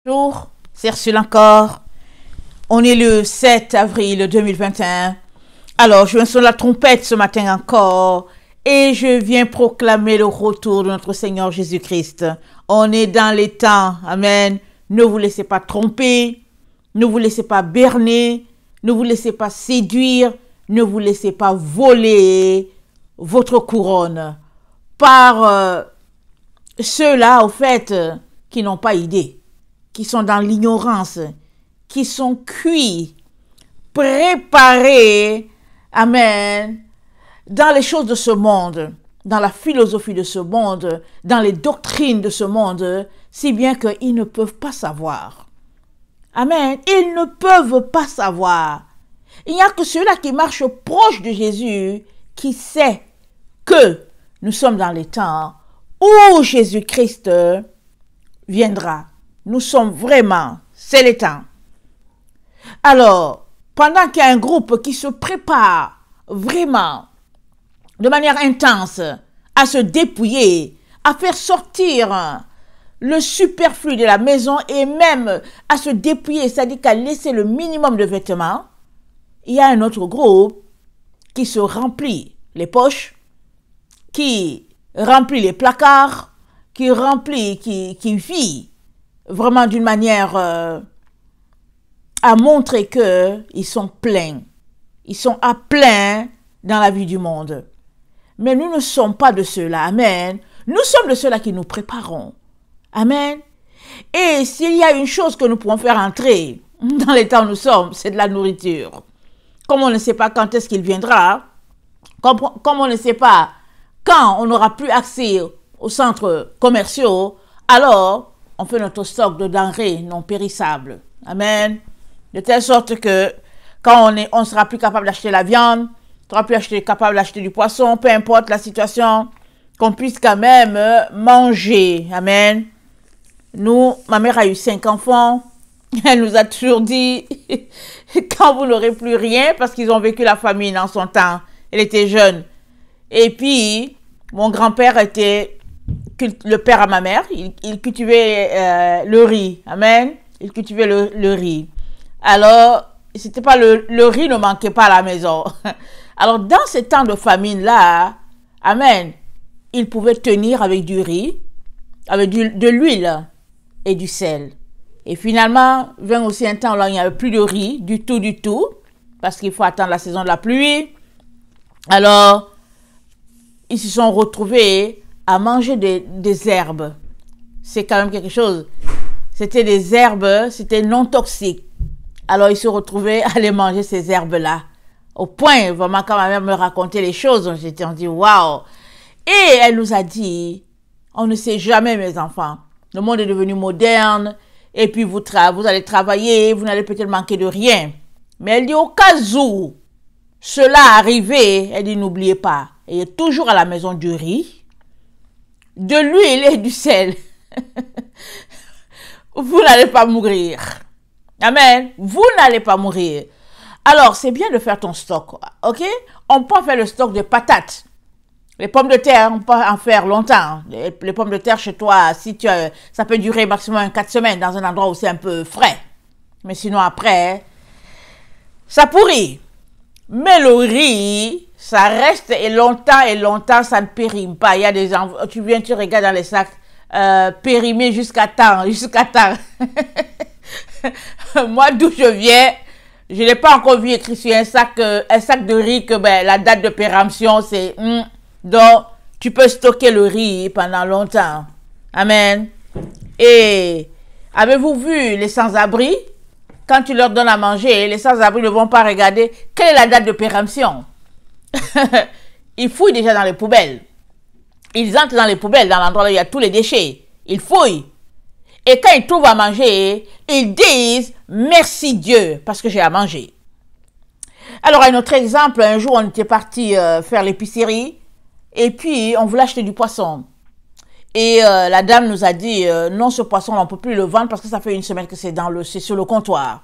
Bonjour, c'est Ursule encore. On est le 7 avril 2021. Alors, je sonne la trompette ce matin encore et je viens proclamer le retour de notre Seigneur Jésus-Christ. On est dans les temps. Amen. Ne vous laissez pas tromper. Ne vous laissez pas berner. Ne vous laissez pas séduire. Ne vous laissez pas voler votre couronne par ceux-là, au fait, qui n'ont pas idée, qui sont dans l'ignorance, qui sont cuits, préparés, amen, dans les choses de ce monde, dans la philosophie de ce monde, dans les doctrines de ce monde, si bien qu'ils ne peuvent pas savoir. Amen. Ils ne peuvent pas savoir. Il n'y a que ceux-là qui marchent proche de Jésus qui sait que nous sommes dans les temps où Jésus-Christ viendra. Nous sommes vraiment, c'est les temps. Alors, pendant qu'il y a un groupe qui se prépare vraiment de manière intense à se dépouiller, à faire sortir le superflu de la maison et même à se dépouiller, c'est-à-dire qu'à laisser le minimum de vêtements, il y a un autre groupe qui se remplit les poches, qui remplit les placards, qui vit vraiment d'une manière à montrer qu'ils sont pleins. Ils sont à plein dans la vie du monde. Mais nous ne sommes pas de ceux-là. Amen. Nous sommes de ceux-là qui nous préparons. Amen. Et s'il y a une chose que nous pouvons faire entrer dans les temps où nous sommes, c'est de la nourriture. Comme on ne sait pas quand est-ce qu'il viendra, comme on ne sait pas quand on n'aura plus accès aux centres commerciaux, alors on fait notre stock de denrées non périssables. Amen. De telle sorte que quand on sera plus capable d'acheter la viande, on sera plus capable d'acheter du poisson, peu importe la situation, qu'on puisse quand même manger. Amen. Nous, ma mère a eu 5 enfants. Elle nous a toujours dit, quand vous n'aurez plus rien, parce qu'ils ont vécu la famine en son temps, elle était jeune. Et puis, mon grand-père était le père à ma mère, il cultivait le riz. Amen. Il cultivait le riz. Alors, c'était pas le riz ne manquait pas à la maison. Alors, dans ces temps de famine-là, amen, il pouvait tenir avec du riz, avec de l'huile et du sel. Et finalement, vint aussi un temps où il n'y avait plus de riz, du tout, parce qu'il faut attendre la saison de la pluie. Alors, ils se sont retrouvés à manger des herbes. C'est quand même quelque chose. C'était des herbes, c'était non toxique. Alors, ils se retrouvaient à aller manger ces herbes-là. Au point, vraiment, quand ma mère me racontait les choses, on dit, waouh! Et elle nous a dit, on ne sait jamais, mes enfants. Le monde est devenu moderne. Et puis, vous allez travailler, vous n'allez peut-être manquer de rien. Mais elle dit, au cas où cela arrivait, elle dit, n'oubliez pas, ayez toujours à la maison du riz, de l'huile et du sel. Vous n'allez pas mourir. Amen. Vous n'allez pas mourir. Alors, c'est bien de faire ton stock, ok? On peut faire le stock de patates. Les pommes de terre, on peut en faire longtemps. Les pommes de terre chez toi, ça peut durer maximum 4 semaines dans un endroit où c'est un peu frais. Mais sinon, après, ça pourrit. Mais le riz, ça reste et longtemps, ça ne périme pas. Il y a des tu regardes dans les sacs périmés jusqu'à temps. Moi, d'où je viens, je n'ai pas encore vu écrit sur un sac de riz que la date de péremption, c'est... Donc, tu peux stocker le riz pendant longtemps. Amen. Et avez-vous vu les sans-abri? Quand tu leur donnes à manger, les sans-abri ne vont pas regarder quelle est la date de péremption. Ils fouillent déjà dans les poubelles. Ils entrent dans les poubelles, dans l'endroit où il y a tous les déchets. Ils fouillent. Et quand ils trouvent à manger, ils disent « Merci Dieu, parce que j'ai à manger ». Alors, un autre exemple, un jour, on était parti faire l'épicerie. Et puis, on voulait acheter du poisson. Et la dame nous a dit, non, ce poisson, on ne peut plus le vendre parce que ça fait 1 semaine que c'est sur le comptoir.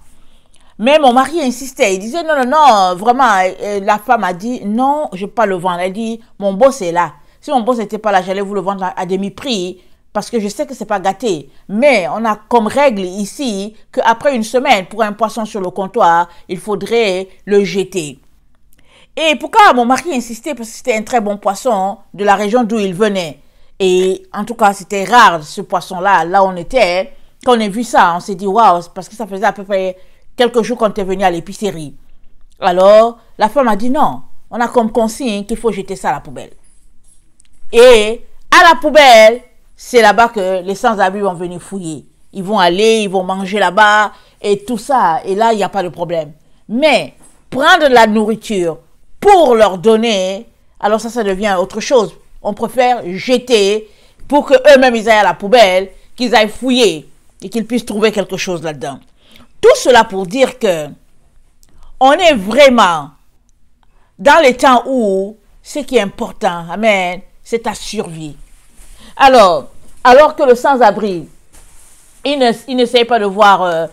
Mais mon mari insistait. Il disait, non, vraiment. Et la femme a dit, non, je ne peux pas le vendre. Elle dit, mon boss est là. Si mon boss n'était pas là, j'allais vous le vendre à demi-prix. parce que je sais que c'est pas gâté. Mais on a comme règle ici qu'après une semaine, pour un poisson sur le comptoir, il faudrait le jeter. Et pourquoi mon mari insistait? Parce que c'était un très bon poisson de la région d'où il venait. Et en tout cas, c'était rare ce poisson-là, là où on était. Quand on a vu ça, on s'est dit waouh, parce que ça faisait à peu près quelques jours qu'on était venu à l'épicerie. Alors, la femme a dit non, on a comme consigne qu'il faut jeter ça à la poubelle. Et à la poubelle, c'est là-bas que les sans-abri vont venir fouiller. Ils vont aller, ils vont manger là-bas et tout ça. Et là, il n'y a pas de problème. Mais prendre de la nourriture pour leur donner, alors ça devient autre chose. On préfère jeter pour qu'eux-mêmes ils aillent à la poubelle, qu'ils aillent fouiller et qu'ils puissent trouver quelque chose là-dedans. Tout cela pour dire que on est vraiment dans les temps où ce qui est important, amen, c'est ta survie. Alors que le sans-abri, il n'essaye pas de voir,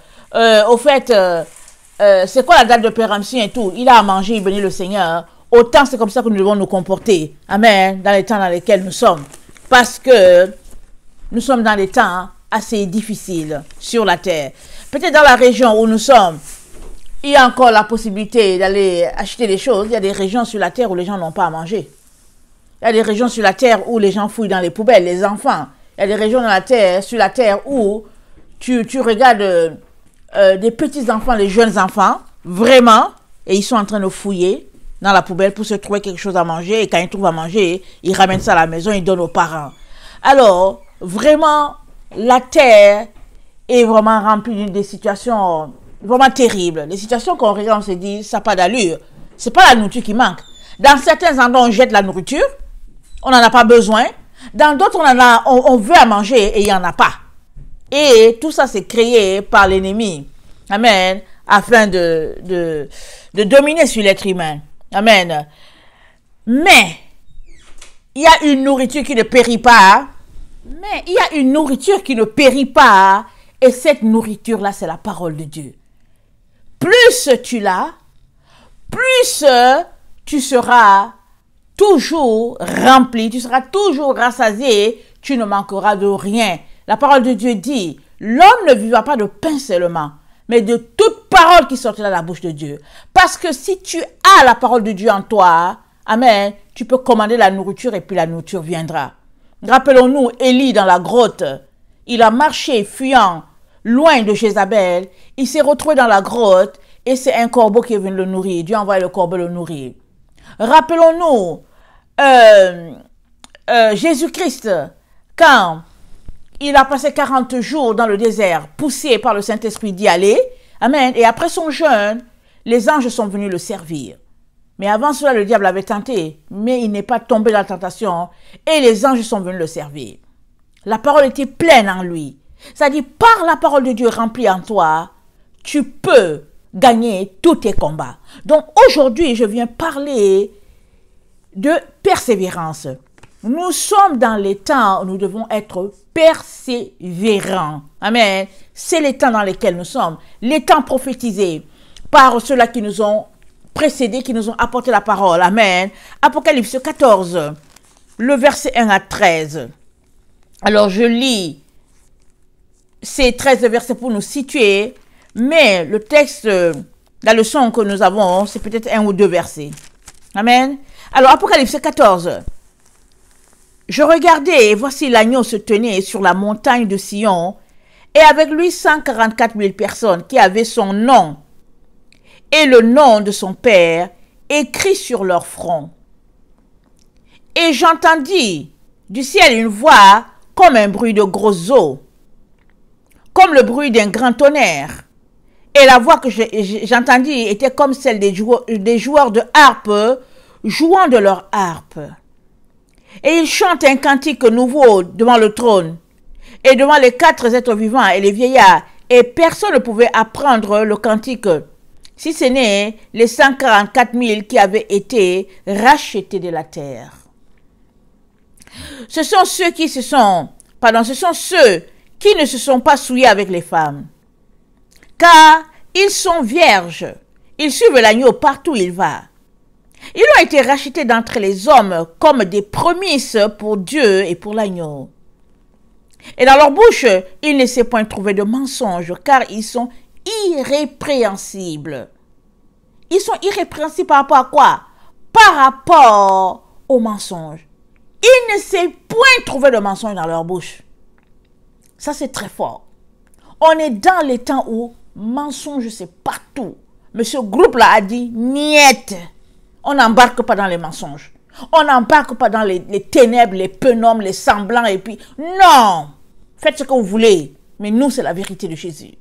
au fait, c'est quoi la date de péremption et tout. Il a à manger, il bénit le Seigneur. Autant c'est comme ça que nous devons nous comporter. Amen. Dans les temps dans lesquels nous sommes. Parce que nous sommes dans des temps assez difficiles sur la terre. Peut-être dans la région où nous sommes, il y a encore la possibilité d'aller acheter des choses. Il y a des régions sur la terre où les gens n'ont pas à manger. Il y a des régions sur la terre où les gens fouillent dans les poubelles, les enfants. Il y a des régions sur la terre où tu regardes des petits enfants, les jeunes enfants, vraiment, et ils sont en train de fouiller dans la poubelle pour se trouver quelque chose à manger. Et quand ils trouvent à manger, ils ramènent ça à la maison, ils donnent aux parents. Alors, vraiment, la terre est vraiment remplie de situations vraiment terribles. Les situations qu'on regarde, on se dit, ça n'a pas d'allure. C'est pas la nourriture qui manque. Dans certains endroits, on jette la nourriture. On n'en a pas besoin. Dans d'autres, on veut à manger et il n'y en a pas. Et tout ça, c'est créé par l'ennemi. Amen. Afin de dominer sur l'être humain. Amen. Mais, il y a une nourriture qui ne périt pas. Mais il y a une nourriture qui ne périt pas. Et cette nourriture-là, c'est la parole de Dieu. Plus tu l'as, plus tu seras toujours rempli, tu seras toujours rassasié, tu ne manqueras de rien. La parole de Dieu dit, l'homme ne vivra pas de pain seulement, mais de toute parole qui sortira de la bouche de Dieu. Parce que si tu as la parole de Dieu en toi, amen, tu peux commander la nourriture et puis la nourriture viendra. Rappelons-nous, Élie dans la grotte, il a marché fuyant loin de Jézabel, il s'est retrouvé dans la grotte et c'est un corbeau qui est venu le nourrir. Dieu a envoyé le corbeau le nourrir. Rappelons-nous, Jésus-Christ, quand il a passé 40 jours dans le désert, poussé par le Saint-Esprit d'y aller, amen, et après son jeûne, les anges sont venus le servir. Mais avant cela, le diable avait tenté, mais il n'est pas tombé dans la tentation, et les anges sont venus le servir. La parole était pleine en lui. C'est-à-dire, par la parole de Dieu remplie en toi, tu peux gagner tous tes combats. Donc aujourd'hui, je viens parler de persévérance. Nous sommes dans les temps où nous devons être persévérants. Amen. C'est les temps dans lesquels nous sommes. Les temps prophétisés par ceux-là qui nous ont précédés, qui nous ont apporté la parole. Amen. Apocalypse 14, le verset 1 à 13. Alors je lis ces 13 versets pour nous situer, mais le texte, la leçon que nous avons, c'est peut-être un ou deux versets. Amen. Alors, Apocalypse 14. Je regardais et voici l'agneau se tenait sur la montagne de Sion et avec lui 144 000 personnes qui avaient son nom et le nom de son Père écrit sur leur front. Et j'entendis du ciel une voix comme un bruit de grosses eaux, comme le bruit d'un grand tonnerre. Et la voix que j'entendis était comme celle des joueurs de harpe jouant de leur harpe. Et ils chantent un cantique nouveau devant le trône et devant les 4 êtres vivants et les vieillards. Et personne ne pouvait apprendre le cantique, si ce n'est les 144 000 qui avaient été rachetés de la terre. Ce sont ceux qui ce sont ceux qui ne se sont pas souillés avec les femmes. Car ils sont vierges, ils suivent l'agneau partout où il va. Ils ont été rachetés d'entre les hommes comme des prémices pour Dieu et pour l'agneau. Et dans leur bouche, il ne s'est point trouvé de mensonge, car ils sont irrépréhensibles. Ils sont irrépréhensibles par rapport à quoi? Par rapport au mensonge. Il ne s'est point trouvé de mensonge dans leur bouche. Ça, c'est très fort. On est dans les temps où mensonge, c'est partout. Mais ce groupe-là a dit, niet. On n'embarque pas dans les mensonges. On n'embarque pas dans les ténèbres, les pénombres, les semblants, et puis, non. Faites ce que vous voulez. Mais nous, c'est la vérité de Jésus.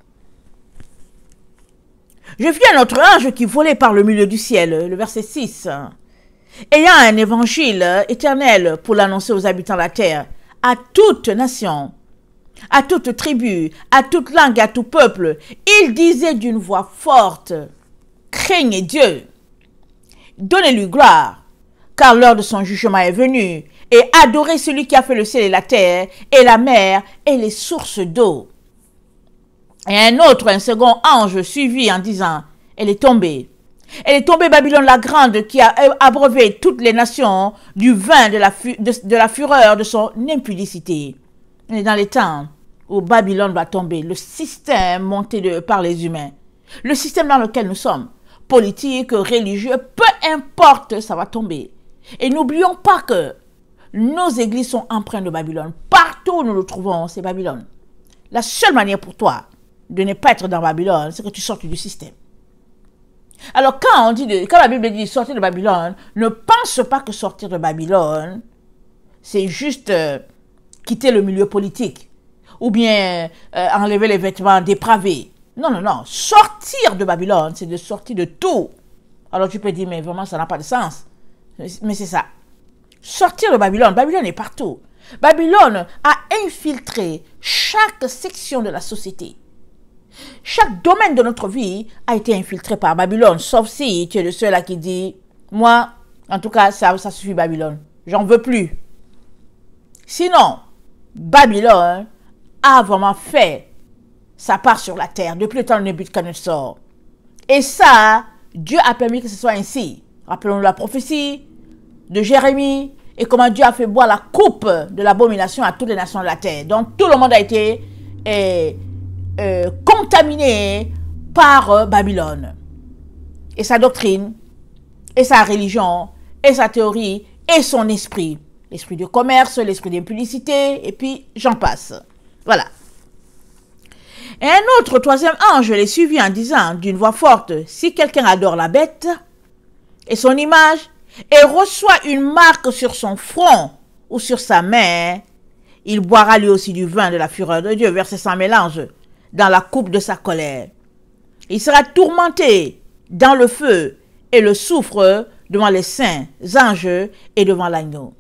Je vis un autre ange qui volait par le milieu du ciel, le verset 6. Ayant un évangile éternel pour l'annoncer aux habitants de la terre, à toute nation, à toute tribu, à toute langue, à tout peuple, il disait d'une voix forte, craignez Dieu, donnez-lui gloire, car l'heure de son jugement est venue, et adorez celui qui a fait le ciel et la terre, et la mer, et les sources d'eau. Et un second ange suivit en disant, elle est tombée, Babylone la grande, qui a abreuvé toutes les nations du vin de la fureur de son impudicité. On est dans les temps où Babylone va tomber, le système monté par les humains, le système dans lequel nous sommes, politique, religieux, peu importe, ça va tomber. Et n'oublions pas que nos églises sont empreintes de Babylone. Partout où nous le trouvons, c'est Babylone. La seule manière pour toi de ne pas être dans Babylone, c'est que tu sortes du système. Alors quand la Bible dit sortir de Babylone, ne pense pas que sortir de Babylone, c'est juste quitter le milieu politique ou bien enlever les vêtements dépravés. Non, non, non. Sortir de Babylone, c'est de sortir de tout. Alors tu peux dire, mais vraiment, ça n'a pas de sens. Mais c'est ça. Sortir de Babylone, Babylone est partout. Babylone a infiltré chaque section de la société. Chaque domaine de notre vie a été infiltré par Babylone, sauf si tu es de ceux-là qui dit, moi, en tout cas, ça suffit Babylone. J'en veux plus. Sinon, Babylone a vraiment fait sa part sur la terre depuis le temps de Nebuchadnezzar. Et ça, Dieu a permis que ce soit ainsi. Rappelons-nous la prophétie de Jérémie et comment Dieu a fait boire la coupe de l'abomination à toutes les nations de la terre. Donc tout le monde a été contaminé par Babylone. Et sa doctrine, et sa religion, et sa théorie, et son esprit. L'esprit de commerce, l'esprit d'impudicité, et puis j'en passe. Voilà. Et un troisième ange les suivit en disant d'une voix forte, si quelqu'un adore la bête et son image, et reçoit une marque sur son front ou sur sa main, il boira lui aussi du vin de la fureur de Dieu, versé sans mélange, dans la coupe de sa colère. Il sera tourmenté dans le feu et le soufre devant les saints anges et devant l'agneau.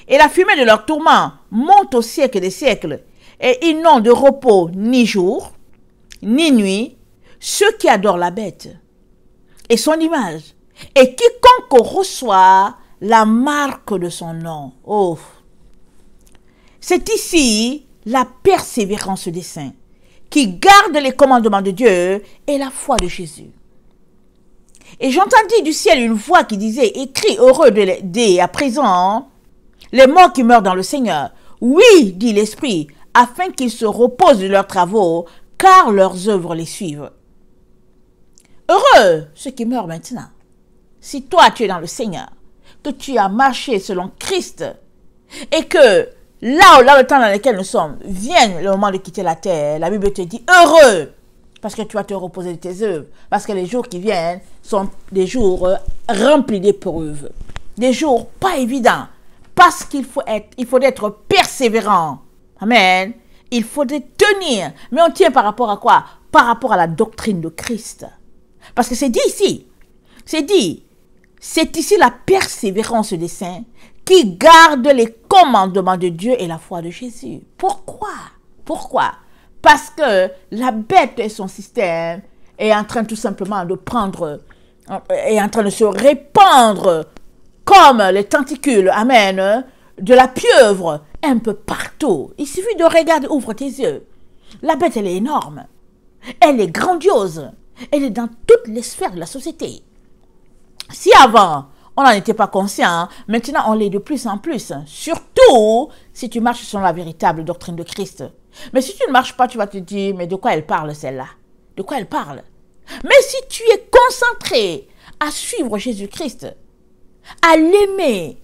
Et la fumée de leur tourment monte au siècle des siècles, et ils n'ont de repos ni jour, ni nuit, ceux qui adorent la bête et son image, et quiconque reçoit la marque de son nom. Oh! C'est ici la persévérance des saints, qui gardent les commandements de Dieu et la foi de Jésus. Et j'entendis du ciel une voix qui disait, écris heureux dès à présent les morts qui meurent dans le Seigneur. Oui, dit l'Esprit, afin qu'ils se reposent de leurs travaux, car leurs œuvres les suivent. Heureux ceux qui meurent maintenant. Si toi tu es dans le Seigneur, que tu as marché selon Christ, et que là le temps dans lequel nous sommes, vienne le moment de quitter la terre, la Bible te dit heureux, parce que tu vas te reposer de tes œuvres, parce que les jours qui viennent sont des jours remplis d'épreuves, des jours pas évidents, parce qu'il faut être persévérant. Amen. Il faudrait tenir. Mais on tient par rapport à quoi? Par rapport à la doctrine de Christ. Parce que c'est dit ici. C'est ici la persévérance des saints qui gardent les commandements de Dieu et la foi de Jésus. Pourquoi? Parce que la bête et son système est en train tout simplement est en train de se répandre comme les tentacules, amen, de la pieuvre un peu partout. Il suffit de regarder, ouvre tes yeux. La bête, elle est énorme. Elle est grandiose. Elle est dans toutes les sphères de la société. Si avant, on n'en était pas conscient, maintenant on l'est de plus en plus. Surtout si tu marches selon la véritable doctrine de Christ. Mais si tu ne marches pas, tu vas te dire, mais de quoi elle parle celle-là? De quoi elle parle? Mais si tu es concentré à suivre Jésus-Christ, à l'aimer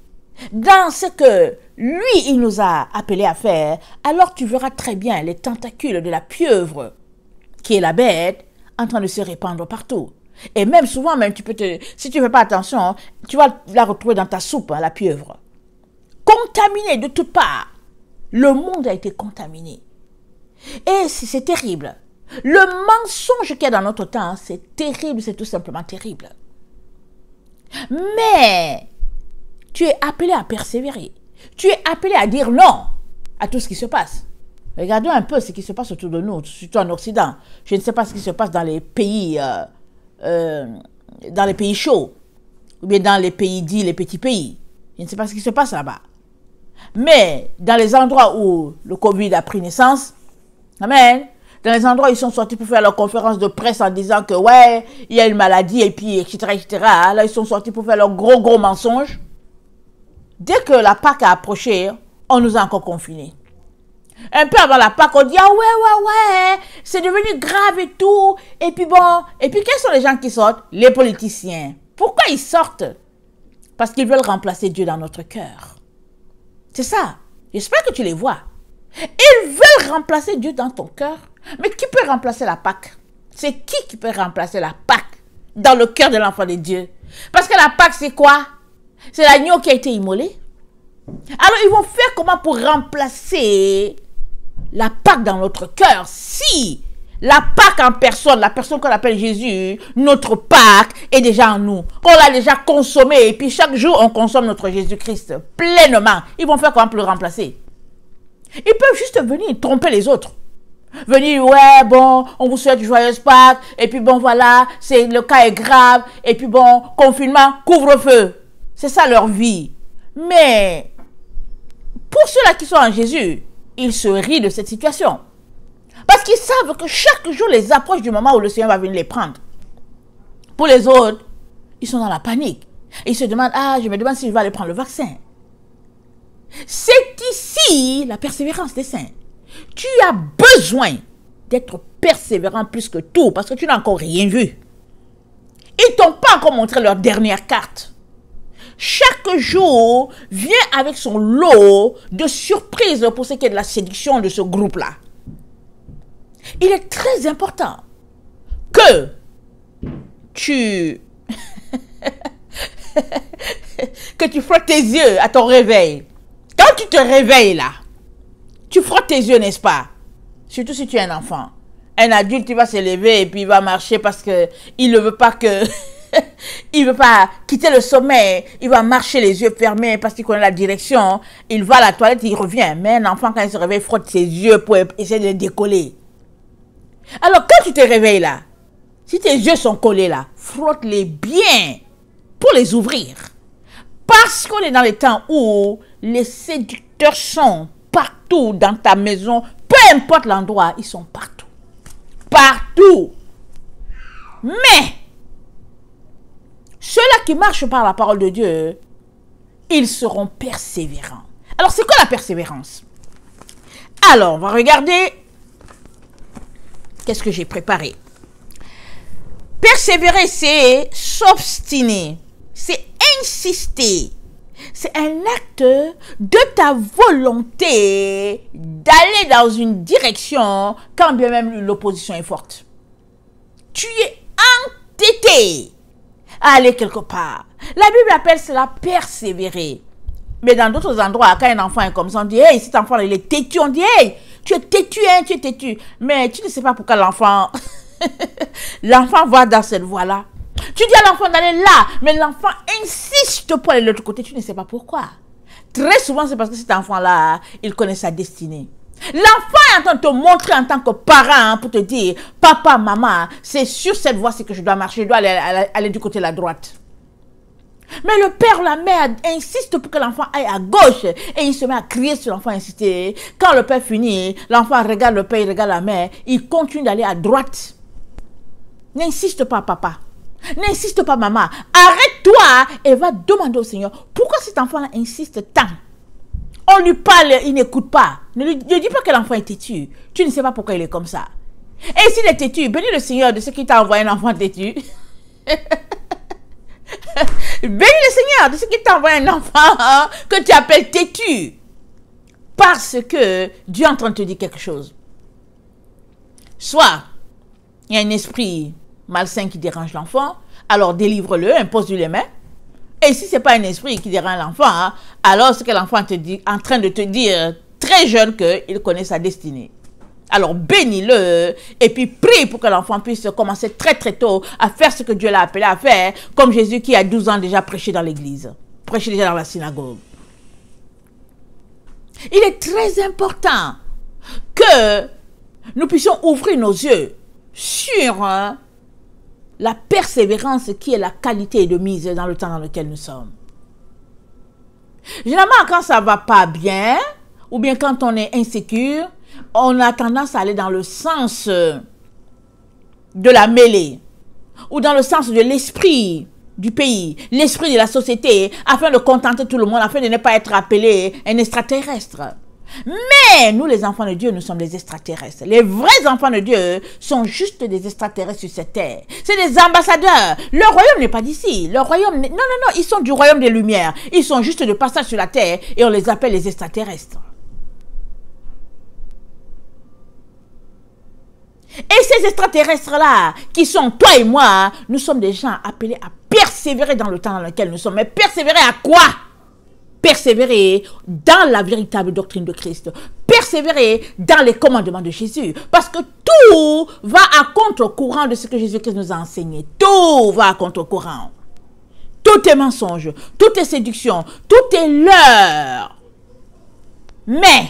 dans ce que lui, il nous a appelés à faire, alors tu verras très bien les tentacules de la pieuvre, qui est la bête, en train de se répandre partout. Et même souvent, même si tu ne fais pas attention, tu vas la retrouver dans ta soupe, hein, la pieuvre. Contaminée de toutes parts. Le monde a été contaminé. Et c'est terrible. Le mensonge qu'il y a dans notre temps, c'est terrible, c'est tout simplement terrible. Mais tu es appelé à persévérer. Tu es appelé à dire non à tout ce qui se passe. Regardons un peu ce qui se passe autour de nous, surtout en Occident. Je ne sais pas ce qui se passe dans les pays chauds, ou bien dans les pays dits les petits pays. Je ne sais pas ce qui se passe là-bas. Mais dans les endroits où le Covid a pris naissance, amen, dans les endroits où ils sont sortis pour faire leur conférence de presse en disant que ouais, il y a une maladie et puis etc. Là, ils sont sortis pour faire leur gros mensonge. Dès que la Pâque a approché, on nous a encore confinés. Un peu avant la Pâque, on dit ah ouais, c'est devenu grave et tout. Et puis quels sont les gens qui sortent? Les politiciens. Pourquoi ils sortent? Parce qu'ils veulent remplacer Dieu dans notre cœur. C'est ça. J'espère que tu les vois. Ils veulent remplacer Dieu dans ton cœur. Mais qui peut remplacer la Pâque? C'est qui peut remplacer la Pâque dans le cœur de l'enfant de Dieu? Parce que la Pâque, c'est quoi? C'est l'agneau qui a été immolé. Alors, ils vont faire comment pour remplacer la Pâque dans notre cœur? Si la Pâque en personne, la personne qu'on appelle Jésus, notre Pâque est déjà en nous. On l'a déjà consommé et puis chaque jour, on consomme notre Jésus-Christ pleinement. Ils vont faire comment pour le remplacer? Ils peuvent juste venir tromper les autres. Venir, ouais, bon, on vous souhaite joyeuse Pâques, et puis bon, voilà, le cas est grave, et puis bon, confinement, couvre-feu. C'est ça leur vie. Mais, pour ceux-là qui sont en Jésus, ils se rient de cette situation. Parce qu'ils savent que chaque jour les approche du moment où le Seigneur va venir les prendre. Pour les autres, ils sont dans la panique. Ils se demandent, je me demande si je vais aller prendre le vaccin. C'est ici la persévérance des saints. Tu as besoin d'être persévérant plus que tout parce que tu n'as encore rien vu. Ils t'ont pas encore montré leur dernière carte. Chaque jour vient avec son lot de surprises pour ce qui est de la séduction de ce groupe-là. Il est très important que tu frottes tes yeux à ton réveil. Quand tu te réveilles là, tu frottes tes yeux, n'est-ce pas? Surtout si tu es un enfant. Un adulte, il va se lever et puis il va marcher parce que il ne veut pas que... il ne veut pas quitter le sommeil. Il va marcher les yeux fermés parce qu'il connaît la direction. Il va à la toilette, il revient. Mais un enfant, quand il se réveille, frotte ses yeux pour essayer de les décoller. Alors, quand tu te réveilles là, si tes yeux sont collés là, frotte-les bien pour les ouvrir. Parce qu'on est dans les temps où les séducteurs sont partout dans ta maison, peu importe l'endroit, ils sont partout. Partout. Mais, ceux-là qui marchent par la parole de Dieu, ils seront persévérants. Alors, c'est quoi la persévérance? Alors, on va regarder qu'est-ce que j'ai préparé. Persévérer, c'est s'obstiner, c'est insister. C'est un acte de ta volonté d'aller dans une direction quand bien même l'opposition est forte. Tu es entêté à aller quelque part. La Bible appelle cela persévérer. Mais dans d'autres endroits, quand un enfant est comme ça, on dit, hey, cet enfant il est têtu. On dit, hey, tu es têtu, hein, tu es têtu. Mais tu ne sais pas pourquoi l'enfant va dans cette voie-là. Tu dis à l'enfant d'aller là, mais l'enfant insiste pour aller de l'autre côté, tu ne sais pas pourquoi. Très souvent, c'est parce que cet enfant-là, il connaît sa destinée. L'enfant est en train de te montrer en tant que parent pour te dire, papa, maman, c'est sur cette voie-ci que je dois marcher, je dois aller du côté de la droite. Mais le père ou la mère insiste pour que l'enfant aille à gauche et il se met à crier sur l'enfant, insister. Quand le père finit, l'enfant regarde le père, il regarde la mère, il continue d'aller à droite. N'insiste pas, papa. N'insiste pas, maman. Arrête-toi et va demander au Seigneur pourquoi cet enfant-là insiste tant. On lui parle, il n'écoute pas. Ne dis pas que l'enfant est têtu. Tu ne sais pas pourquoi il est comme ça. Et s'il est têtu, bénis le Seigneur de ce qui t'a envoyé un enfant têtu. Bénis le Seigneur de ce qui t'a envoyé un enfant que tu appelles têtu. Parce que Dieu est en train de te dire quelque chose. Soit il y a un esprit malsain qui dérange l'enfant, alors délivre-le, impose-lui les mains. Et si ce n'est pas un esprit qui dérange l'enfant, alors c'est que l'enfant est en train de te dire très jeune qu'il connaît sa destinée. Alors bénis-le et puis prie pour que l'enfant puisse commencer très très tôt à faire ce que Dieu l'a appelé à faire, comme Jésus qui a 12 ans déjà prêché dans l'église, prêché déjà dans la synagogue. Il est très important que nous puissions ouvrir nos yeux sur la persévérance qui est la qualité de mise dans le temps dans lequel nous sommes. Généralement, quand ça ne va pas bien, ou bien quand on est insécure, on a tendance à aller dans le sens de la mêlée, ou dans le sens de l'esprit du pays, l'esprit de la société, afin de contenter tout le monde, afin de ne pas être appelé un extraterrestre. Mais nous, les enfants de Dieu, nous sommes des extraterrestres. Les vrais enfants de Dieu sont juste des extraterrestres sur cette terre. C'est des ambassadeurs. Leur royaume n'est pas d'ici. Leur royaume, non, ils sont du royaume des Lumières. Ils sont juste de passage sur la terre et on les appelle les extraterrestres. Et ces extraterrestres-là, qui sont toi et moi, nous sommes des gens appelés à persévérer dans le temps dans lequel nous sommes. Mais persévérer à quoi? Persévérer dans la véritable doctrine de Christ. Persévérer dans les commandements de Jésus. Parce que tout va à contre-courant de ce que Jésus-Christ nous a enseigné. Tout va à contre-courant. Tout est mensonge, tout est séduction, tout est leurre. Mais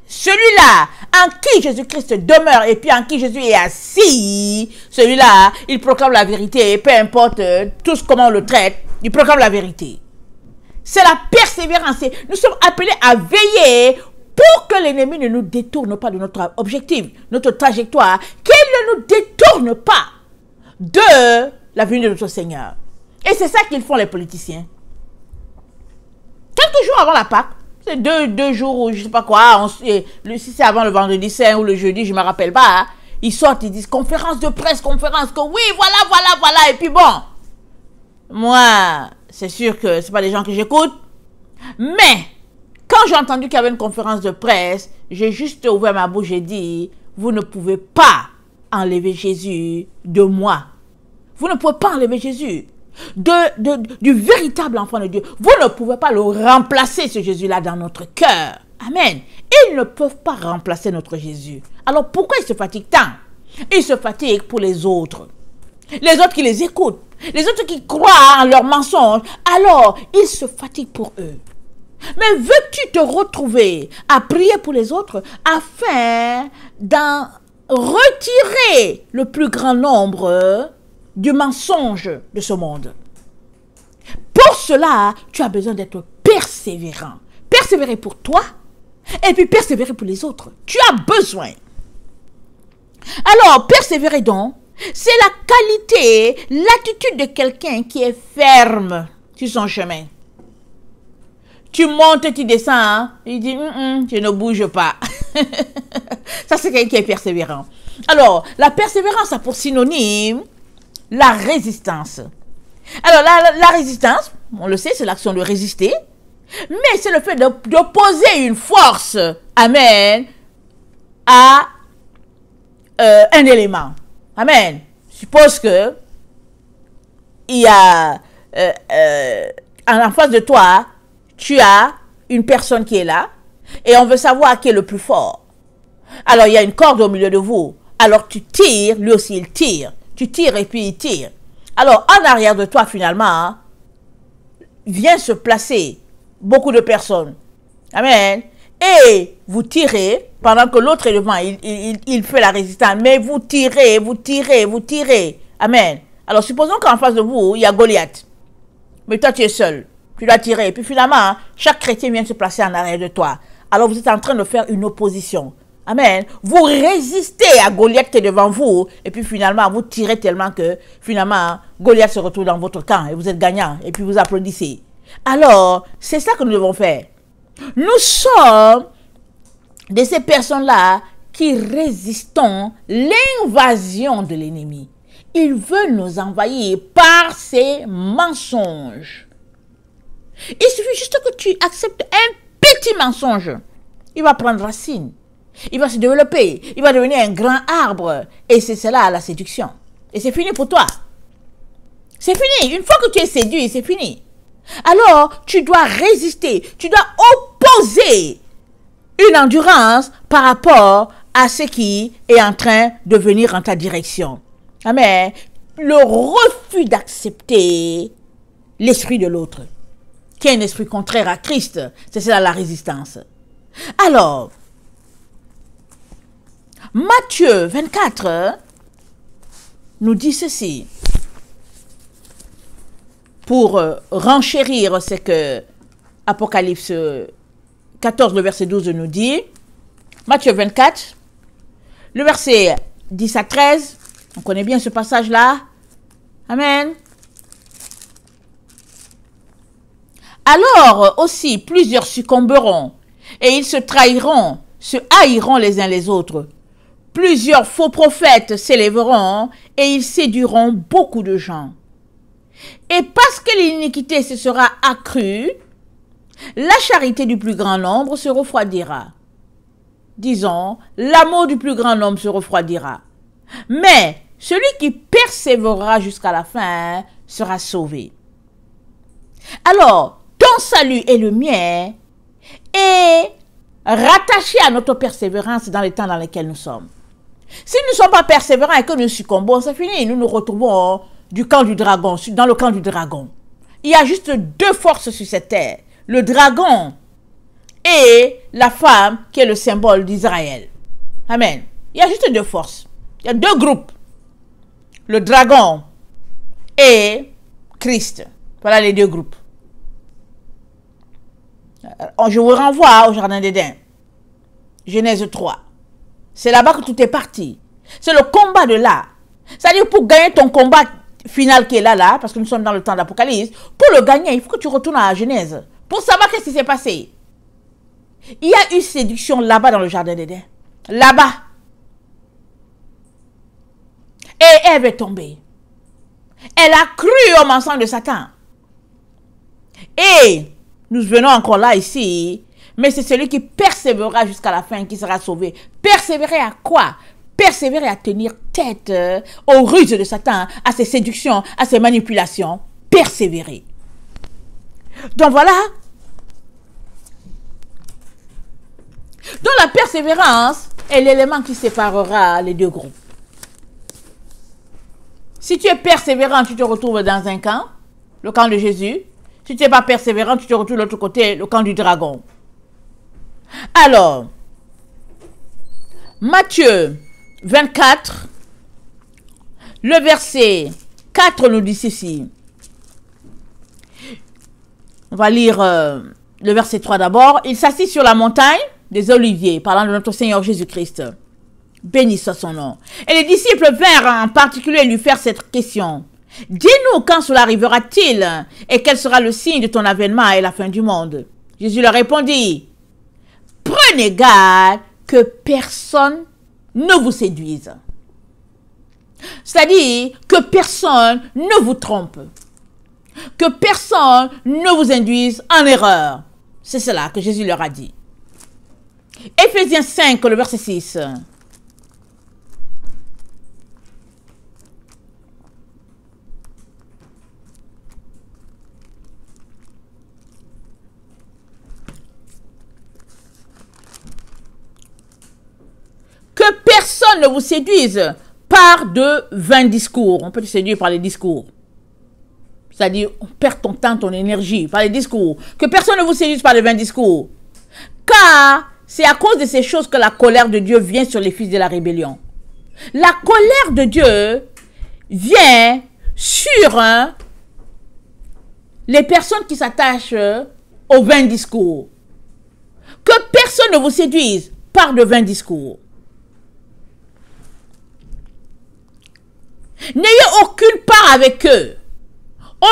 celui-là en qui Jésus-Christ demeure et puis en qui Jésus est assis, celui-là, il proclame la vérité, peu importe tout comment on le traite, il proclame la vérité. C'est la persévérance. Nous sommes appelés à veiller pour que l'ennemi ne nous détourne pas de notre objectif, notre trajectoire, qu'il ne nous détourne pas de la venue de notre Seigneur. Et c'est ça qu'ils font les politiciens. Quelques jours avant la Pâque, c'est deux jours ou je ne sais pas quoi, si c'est avant le vendredi saint ou le jeudi, je ne me rappelle pas, ils sortent, ils disent conférence de presse, conférence, que oui, voilà, et puis bon. Moi, c'est sûr que ce n'est pas des gens que j'écoute, mais quand j'ai entendu qu'il y avait une conférence de presse, j'ai juste ouvert ma bouche et dit, vous ne pouvez pas enlever Jésus de moi. Vous ne pouvez pas enlever Jésus du véritable enfant de Dieu. Vous ne pouvez pas le remplacer, ce Jésus-là, dans notre cœur. Amen. Ils ne peuvent pas remplacer notre Jésus. Alors pourquoi ils se fatiguent tant? Ils se fatiguent pour les autres. Les autres qui les écoutent. Les autres qui croient en leurs mensonges. Alors, ils se fatiguent pour eux. Mais veux-tu te retrouver à prier pour les autres afin d'en retirer le plus grand nombre du mensonge de ce monde? Pour cela, tu as besoin d'être persévérant. Persévérer pour toi et puis persévérer pour les autres. Tu as besoin. Alors, persévérer donc, c'est la qualité, l'attitude de quelqu'un qui est ferme sur son chemin. Tu montes, tu descends, hein? Il dit, je ne bouge pas. Ça, c'est quelqu'un qui est persévérant. Alors, la persévérance a pour synonyme la résistance. Alors, la résistance, on le sait, c'est l'action de résister, mais c'est le fait d'opposer une force, amen, à un élément. Amen. Suppose que il y a en face de toi, tu as une personne qui est là et on veut savoir qui est le plus fort. Alors, il y a une corde au milieu de vous. Alors, tu tires, lui aussi il tire. Tu tires et puis il tire. Alors, en arrière de toi, finalement, vient se placer beaucoup de personnes. Amen. Et vous tirez, pendant que l'autre est devant, il fait la résistance. Mais vous tirez, vous tirez, vous tirez. Amen. Alors, supposons qu'en face de vous, il y a Goliath. Mais toi, tu es seul. Tu dois tirer. Et puis finalement, chaque chrétien vient se placer en arrière de toi. Alors, vous êtes en train de faire une opposition. Amen. Vous résistez à Goliath qui est devant vous. Et puis finalement, vous tirez tellement que finalement, Goliath se retrouve dans votre camp. Et vous êtes gagnant. Et puis vous applaudissez. Alors, c'est ça que nous devons faire. Nous sommes de ces personnes-là qui résistons l'invasion de l'ennemi. Il veut nous envahir par ses mensonges. Il suffit juste que tu acceptes un petit mensonge. Il va prendre racine. Il va se développer. Il va devenir un grand arbre. Et c'est cela la séduction. Et c'est fini pour toi. C'est fini. Une fois que tu es séduit, c'est fini. Alors, tu dois résister. Tu dois opposer une endurance par rapport à ce qui est en train de venir en ta direction. Amen. Le refus d'accepter l'esprit de l'autre, qui est un esprit contraire à Christ, c'est cela la résistance. Alors, Matthieu 24 nous dit ceci. Pour renchérir ce que Apocalypse 14, le verset 12 nous dit. Matthieu 24, le verset 10 à 13. On connaît bien ce passage-là. Amen. Alors aussi, plusieurs succomberont, et ils se trahiront, se haïront les uns les autres. Plusieurs faux prophètes s'élèveront, et ils séduiront beaucoup de gens. Et parce que l'iniquité se sera accrue, la charité du plus grand nombre se refroidira. Disons, l'amour du plus grand nombre se refroidira. Mais celui qui persévérera jusqu'à la fin sera sauvé. Alors, ton salut et le mien est rattaché à notre persévérance dans les temps dans lesquels nous sommes. Si nous ne sommes pas persévérants et que nous succombons, c'est fini. Nous nous retrouvons du camp du dragon, dans le camp du dragon. Il y a juste deux forces sur cette terre. Le dragon et la femme qui est le symbole d'Israël. Amen. Il y a juste deux forces. Il y a deux groupes. Le dragon et Christ. Voilà les deux groupes. Je vous renvoie au jardin d'Éden. Genèse 3. C'est là-bas que tout est parti. C'est le combat de là. C'est-à-dire pour gagner ton combat final qui est là, parce que nous sommes dans le temps d'Apocalypse, pour le gagner, il faut que tu retournes à la Genèse. Pour savoir qu'est-ce qui s'est passé. Il y a eu séduction là-bas dans le jardin d'Éden. Là-bas. Et Ève est tombée. Elle a cru au mensonge de Satan. Et nous venons encore là ici. Mais c'est celui qui persévérera jusqu'à la fin qui sera sauvé. Persévérer à quoi? Persévérer à tenir tête aux ruses de Satan, à ses séductions, à ses manipulations. Persévérer. Donc voilà. Donc la persévérance est l'élément qui séparera les deux groupes. Si tu es persévérant, tu te retrouves dans un camp, le camp de Jésus. Si tu n'es pas persévérant, tu te retrouves de l'autre côté, le camp du dragon. Alors, Matthieu 24, le verset 4 nous dit ceci. On va lire le verset 3 d'abord. Il s'assit sur la montagne des Oliviers, parlant de notre Seigneur Jésus-Christ. Béni soit son nom. Et les disciples vinrent en particulier lui faire cette question. Dis-nous quand cela arrivera-t-il et quel sera le signe de ton avènement et la fin du monde? Jésus leur répondit, prenez garde que personne ne vous séduise. C'est-à-dire que personne ne vous trompe. Que personne ne vous induise en erreur. C'est cela que Jésus leur a dit. Éphésiens 5, le verset 6. Que personne ne vous séduise par de vains discours. On peut te séduire par les discours. C'est-à-dire, on perd ton temps, ton énergie par les discours. Que personne ne vous séduise par de vains discours. Car c'est à cause de ces choses que la colère de Dieu vient sur les fils de la rébellion. La colère de Dieu vient sur les personnes qui s'attachent aux vains discours. Que personne ne vous séduise par de vains discours. N'ayez aucune part avec eux.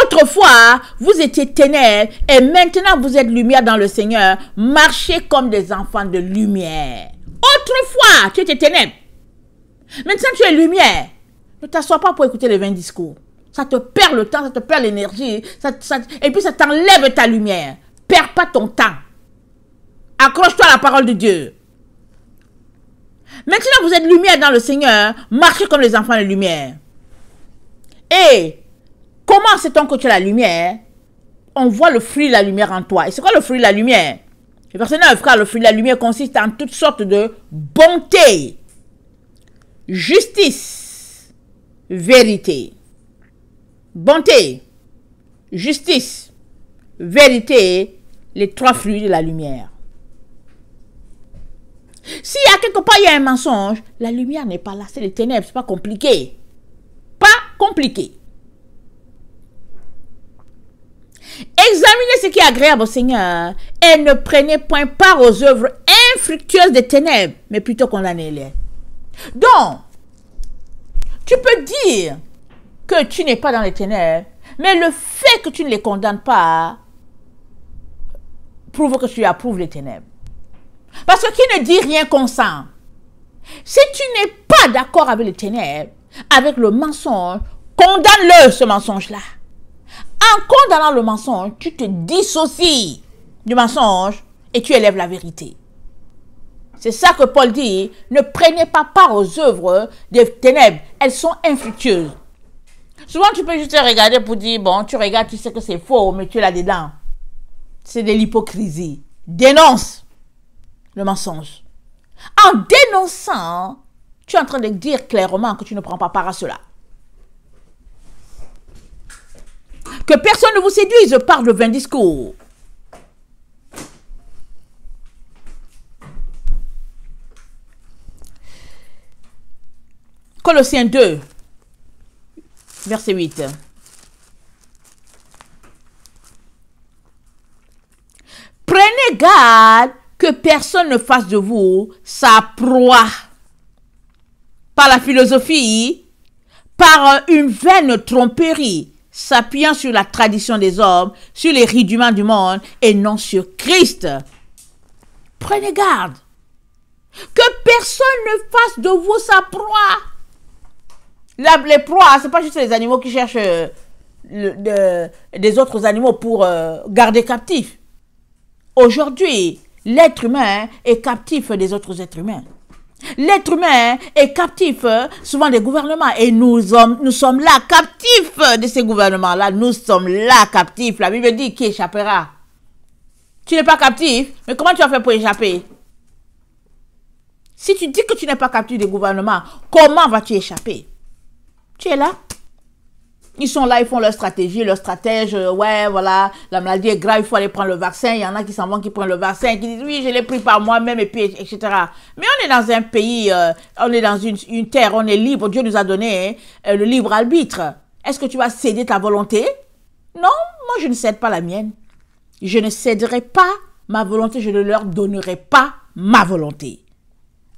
Autrefois, vous étiez ténèbres et maintenant vous êtes lumière dans le Seigneur. Marchez comme des enfants de lumière. Autrefois, tu étais ténèbres. Maintenant, tu es lumière. Ne t'assois pas pour écouter les vains discours. Ça te perd le temps, ça te perd l'énergie. Et puis, ça t'enlève ta lumière. Perds pas ton temps. Accroche-toi à la parole de Dieu. Maintenant, vous êtes lumière dans le Seigneur. Marchez comme les enfants de lumière. Et comment sait-on que tu as la lumière? On voit le fruit de la lumière en toi. Et c'est quoi le fruit de la lumière? Le verset 9, car le fruit de la lumière consiste en toutes sortes de bonté, justice, vérité. Bonté, justice, vérité, les trois fruits de la lumière. S'il y a quelque part, il y a un mensonge, la lumière n'est pas là, c'est les ténèbres, c'est pas compliqué. Pas compliqué. Examinez ce qui est agréable au Seigneur et ne prenez point part aux œuvres infructueuses des ténèbres, mais plutôt condamnez-les. Donc, tu peux dire que tu n'es pas dans les ténèbres, mais le fait que tu ne les condamnes pas prouve que tu approuves les ténèbres. Parce que qui ne dit rien consent. Si tu n'es pas d'accord avec les ténèbres, avec le mensonge, condamne-le, ce mensonge-là. En condamnant le mensonge, tu te dissocies du mensonge et tu élèves la vérité. C'est ça que Paul dit, ne prenez pas part aux œuvres des ténèbres, elles sont infructueuses. Souvent, tu peux juste regarder pour dire, bon, tu regardes, tu sais que c'est faux, mais tu es là-dedans. C'est de l'hypocrisie. Dénonce le mensonge. En dénonçant, tu es en train de dire clairement que tu ne prends pas part à cela. Que personne ne vous séduise par le vain discours. Colossiens 2, verset 8. Prenez garde que personne ne fasse de vous sa proie par la philosophie, par une vaine tromperie, s'appuyant sur la tradition des hommes, sur les rudiments du monde et non sur Christ. Prenez garde que personne ne fasse de vous sa proie. Les proies, ce n'est pas juste les animaux qui cherchent des autres animaux pour garder captifs. Aujourd'hui, l'être humain est captif des autres êtres humains. L'être humain est captif souvent des gouvernements et nous sommes là captifs de ces gouvernements-là. Nous sommes là captifs. La Bible dit qui échappera. Tu n'es pas captif, mais comment tu vas faire pour échapper? Si tu dis que tu n'es pas captif des gouvernements, comment vas-tu échapper? Tu es là. Ils sont là, ils font leur stratégie, leur stratège. Ouais, voilà, la maladie est grave, il faut aller prendre le vaccin. Il y en a qui s'en vont, qui prennent le vaccin, qui disent, oui, je l'ai pris par moi-même, et puis, etc. Mais on est dans un pays, on est dans une terre, on est libre. Dieu nous a donné le libre arbitre. Est-ce que tu vas céder ta volonté? Non, moi, je ne cède pas la mienne. Je ne céderai pas ma volonté, je ne leur donnerai pas ma volonté.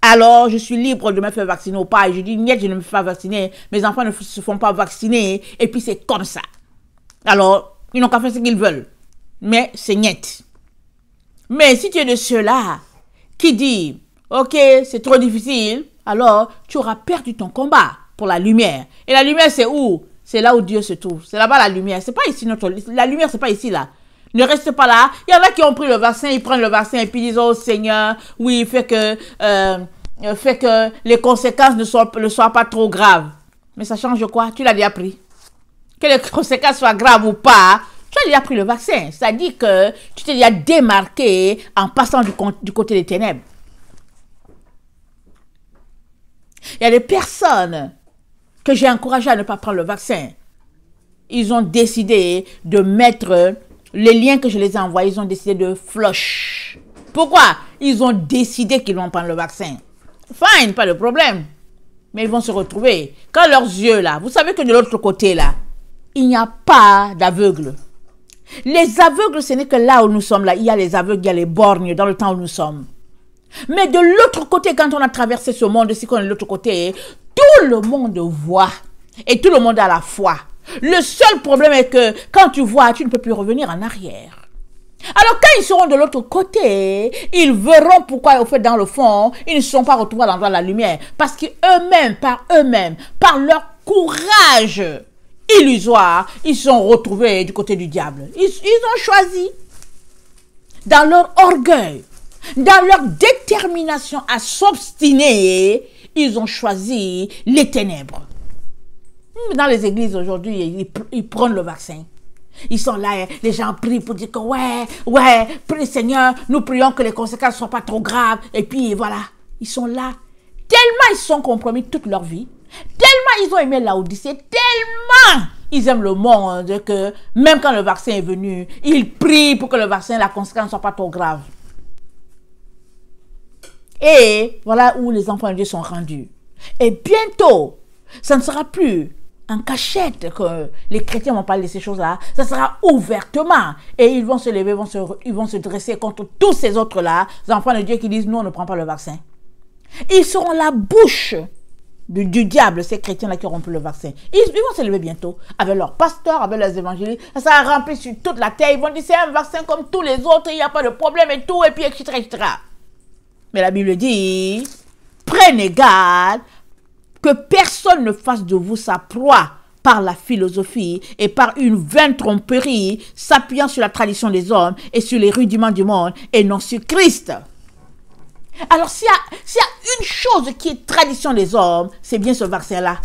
Alors, je suis libre de me faire vacciner ou pas. Et je dis, niet, je ne me fais pas vacciner. Mes enfants ne se font pas vacciner. Et puis, c'est comme ça. Alors, ils n'ont qu'à faire ce qu'ils veulent. Mais c'est niet. Mais si tu es de ceux-là qui dit, ok, c'est trop difficile, alors tu auras perdu ton combat pour la lumière. Et la lumière, c'est où? C'est là où Dieu se trouve. C'est là-bas la lumière. C'est pas ici notre... La lumière, c'est pas ici, là. Ne reste pas là. Il y en a qui ont pris le vaccin, ils prennent le vaccin et puis ils disent, oh Seigneur, oui, fait que les conséquences ne soient pas trop graves. Mais ça change quoi? Tu l'as déjà pris. Que les conséquences soient graves ou pas, tu as déjà pris le vaccin. Ça dit que tu t'es déjà démarqué en passant du côté des ténèbres. Il y a des personnes que j'ai encouragées à ne pas prendre le vaccin. Ils ont décidé de mettre les liens que je les ai envoyés, ils ont décidé de flush. Pourquoi? Ils ont décidé qu'ils vont prendre le vaccin. Fine, pas de problème. Mais ils vont se retrouver. Quand leurs yeux là, vous savez que de l'autre côté là, il n'y a pas d'aveugles. Les aveugles, ce n'est que là où nous sommes là. Il y a les aveugles, il y a les borgnes dans le temps où nous sommes. Mais de l'autre côté, quand on a traversé ce monde, si on est de l'autre côté, tout le monde voit. Et tout le monde a la foi. Le seul problème est que quand tu vois, tu ne peux plus revenir en arrière. Alors quand ils seront de l'autre côté, ils verront pourquoi au fait dans le fond, ils ne sont pas retrouvés à l'endroit de la lumière. Parce qu'eux-mêmes, par leur courage illusoire, ils se sont retrouvés du côté du diable. Ils ont choisi, dans leur orgueil, dans leur détermination à s'obstiner, ils ont choisi les ténèbres. Dans les églises aujourd'hui, ils prennent le vaccin. Ils sont là, les gens prient pour dire que prie Seigneur, nous prions que les conséquences ne soient pas trop graves. Et puis voilà, ils sont là. Tellement ils se sont compromis toute leur vie, tellement ils ont aimé la Odyssée, tellement ils aiment le monde que même quand le vaccin est venu, ils prient pour que le vaccin, la conséquence ne soit pas trop grave. Et voilà où les enfants de Dieu sont rendus. Et bientôt, ça ne sera plus en cachette que les chrétiens vont parler de ces choses-là, ça sera ouvertement. Et ils vont se lever, ils vont se dresser contre tous ces autres-là, les enfants de Dieu qui disent, nous, on ne prend pas le vaccin. Ils seront la bouche du diable, ces chrétiens-là qui auront pris le vaccin. Ils vont se lever bientôt, avec leurs pasteurs, avec leurs évangélistes, ça sera rempli sur toute la terre, ils vont dire, c'est un vaccin comme tous les autres, il n'y a pas de problème et tout, et puis, etc. Mais la Bible dit, prenez garde, que personne ne fasse de vous sa proie par la philosophie et par une vaine tromperie s'appuyant sur la tradition des hommes et sur les rudiments du monde et non sur Christ. Alors s'il y a une chose qui est tradition des hommes, c'est bien ce vaccin-là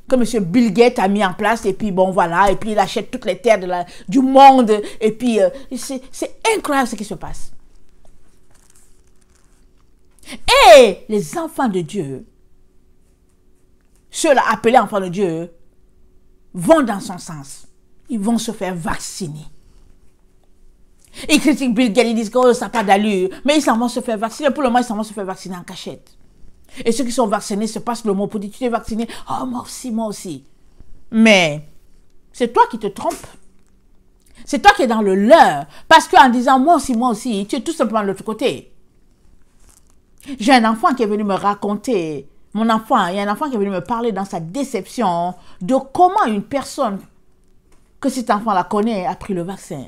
que M. Bill Gates a mis en place et puis bon voilà, et puis il achète toutes les terres du monde et puis c'est incroyable ce qui se passe. Et les enfants de Dieu, ceux-là appelés enfants de Dieu, vont dans son sens. Ils vont se faire vacciner. Ils critiquent Bill Gates, ils disent que ça n'a pas d'allure. Mais ils s'en vont se faire vacciner. Pour le moment, ils s'en vont se faire vacciner en cachette. Et ceux qui sont vaccinés se passent le mot pour dire, tu t'es vacciné. Oh, moi aussi, moi aussi. Mais c'est toi qui te trompes. C'est toi qui es dans le leurre. Parce qu'en disant moi aussi, tu es tout simplement de l'autre côté. J'ai un enfant qui est venu me raconter. Il y a un enfant qui est venu me parler dans sa déception de comment une personne que cet enfant-là connaît a pris le vaccin.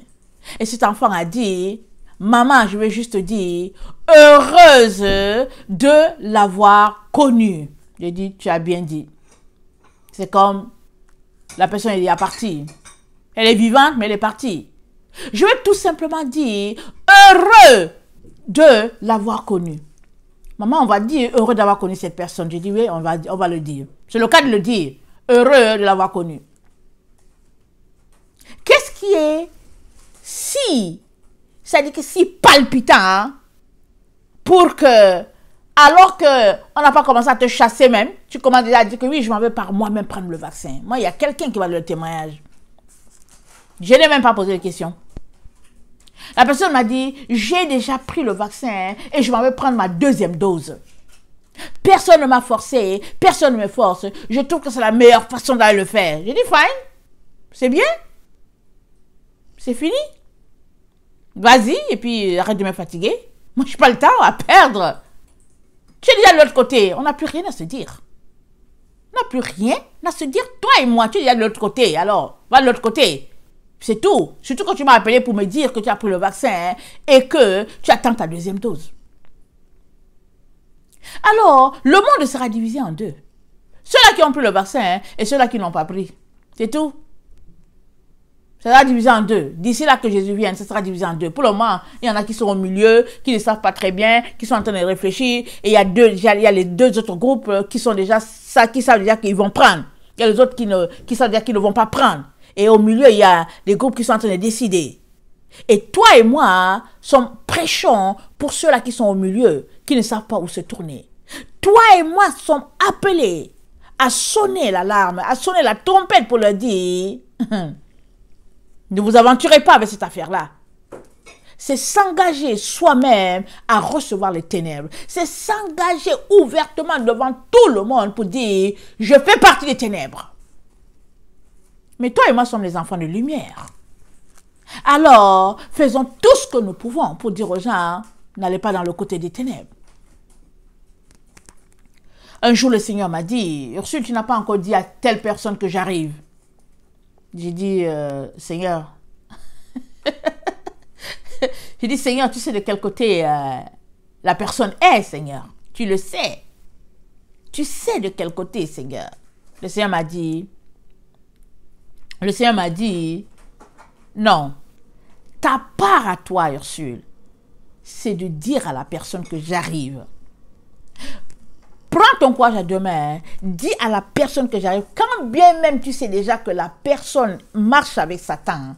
Et cet enfant a dit, maman, je vais juste te dire, heureuse de l'avoir connue. J'ai dit, tu as bien dit. C'est comme la personne elle est partie. Elle est vivante, mais elle est partie. Je vais tout simplement dire, heureux de l'avoir connue. Maman, on va dire heureux d'avoir connu cette personne. J'ai dit oui, on va le dire. C'est le cas de le dire. Heureux de l'avoir connu. Qu'est-ce qui est c'est-à-dire que si palpitant pour que, alors qu'on n'a pas commencé à te chasser même, tu commences déjà à dire que oui, je m'en vais par moi-même prendre le vaccin. Moi, il y a quelqu'un qui va le témoignage. Je n'ai même pas posé de question. La personne m'a dit, j'ai déjà pris le vaccin et je m'en vais prendre ma deuxième dose. Personne ne m'a forcé, personne ne me force. Je trouve que c'est la meilleure façon d'aller le faire. J'ai dit, fine, c'est bien. C'est fini. Vas-y, et puis arrête de me fatiguer. Moi, je n'ai pas le temps à perdre. Tu es déjà de l'autre côté. On n'a plus rien à se dire. On n'a plus rien à se dire. Toi et moi, tu es déjà de l'autre côté. Alors, va de l'autre côté. C'est tout. Surtout quand tu m'as appelé pour me dire que tu as pris le vaccin et que tu attends ta deuxième dose. Alors, le monde sera divisé en deux. Ceux-là qui ont pris le vaccin et ceux-là qui n'ont pas pris. C'est tout. Ça sera divisé en deux. D'ici là que Jésus vienne, ça sera divisé en deux. Pour le moment, il y en a qui sont au milieu, qui ne savent pas très bien, qui sont en train de réfléchir. Et il y a les deux autres groupes qui sont déjà qui savent déjà qu'ils vont prendre. Il y a les autres qui savent déjà qu'ils ne vont pas prendre. Et au milieu, il y a des groupes qui sont en train de décider. Et toi et moi prêchons pour ceux-là qui sont au milieu, qui ne savent pas où se tourner. Toi et moi sommes appelés à sonner l'alarme, à sonner la trompette pour leur dire ne vous aventurez pas avec cette affaire-là. C'est s'engager soi-même à recevoir les ténèbres. C'est s'engager ouvertement devant tout le monde pour dire je fais partie des ténèbres. Mais toi et moi sommes les enfants de lumière. Alors, faisons tout ce que nous pouvons pour dire aux gens, n'allez pas dans le côté des ténèbres. Un jour, le Seigneur m'a dit, Ursule, tu n'as pas encore dit à telle personne que j'arrive. J'ai dit, Seigneur, j'ai dit, Seigneur, tu sais de quel côté la personne est, Seigneur. Tu le sais. Tu sais de quel côté, Seigneur. Le Seigneur m'a dit, non, ta part à toi, Ursule, c'est de dire à la personne que j'arrive. Prends ton courage à deux mains, dis à la personne que j'arrive, quand bien même tu sais déjà que la personne marche avec Satan,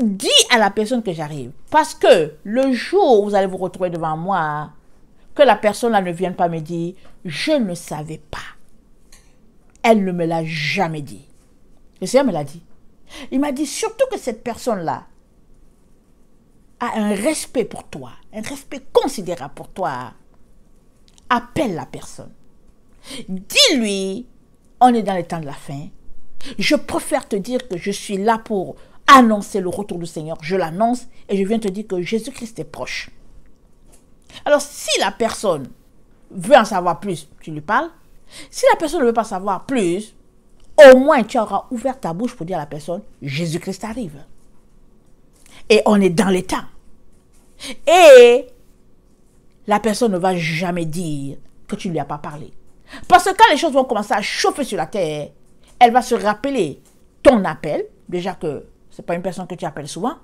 dis à la personne que j'arrive. Parce que le jour où vous allez vous retrouver devant moi, que la personne là ne vienne pas me dire, je ne savais pas. Elle ne me l'a jamais dit. Le Seigneur me l'a dit. Il m'a dit surtout que cette personne-là a un respect pour toi, un respect considérable pour toi. Appelle la personne. Dis-lui, on est dans les temps de la fin. Je préfère te dire que je suis là pour annoncer le retour du Seigneur. Je l'annonce et je viens te dire que Jésus-Christ est proche. Alors, si la personne veut en savoir plus, tu lui parles. Si la personne ne veut pas savoir plus, au moins tu auras ouvert ta bouche pour dire à la personne, Jésus-Christ arrive. Et on est dans les temps. Et la personne ne va jamais dire que tu ne lui as pas parlé. Parce que quand les choses vont commencer à chauffer sur la terre, elle va se rappeler ton appel, déjà que ce n'est pas une personne que tu appelles souvent.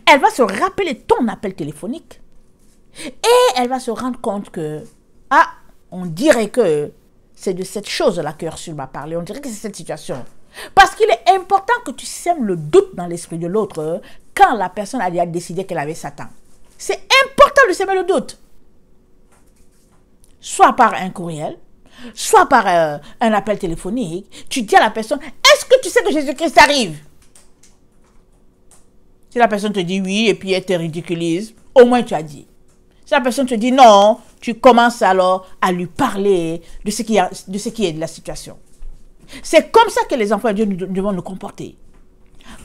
Elle va se rappeler ton appel téléphonique. Et elle va se rendre compte que, ah, on dirait que c'est de cette chose-là que Ursule m'a parlé. On dirait que c'est cette situation. Parce qu'il est important que tu sèmes le doute dans l'esprit de l'autre quand la personne a déjà décidé qu'elle avait Satan. C'est important de sèmer le doute. Soit par un courriel, soit par un appel téléphonique. Tu dis à la personne, est-ce que tu sais que Jésus-Christ arrive? Si la personne te dit oui et puis elle te ridiculise, au moins tu as dit. Si la personne te dit non, tu commences alors à lui parler de ce qui est de la situation. C'est comme ça que les enfants de Dieu nous devons nous comporter.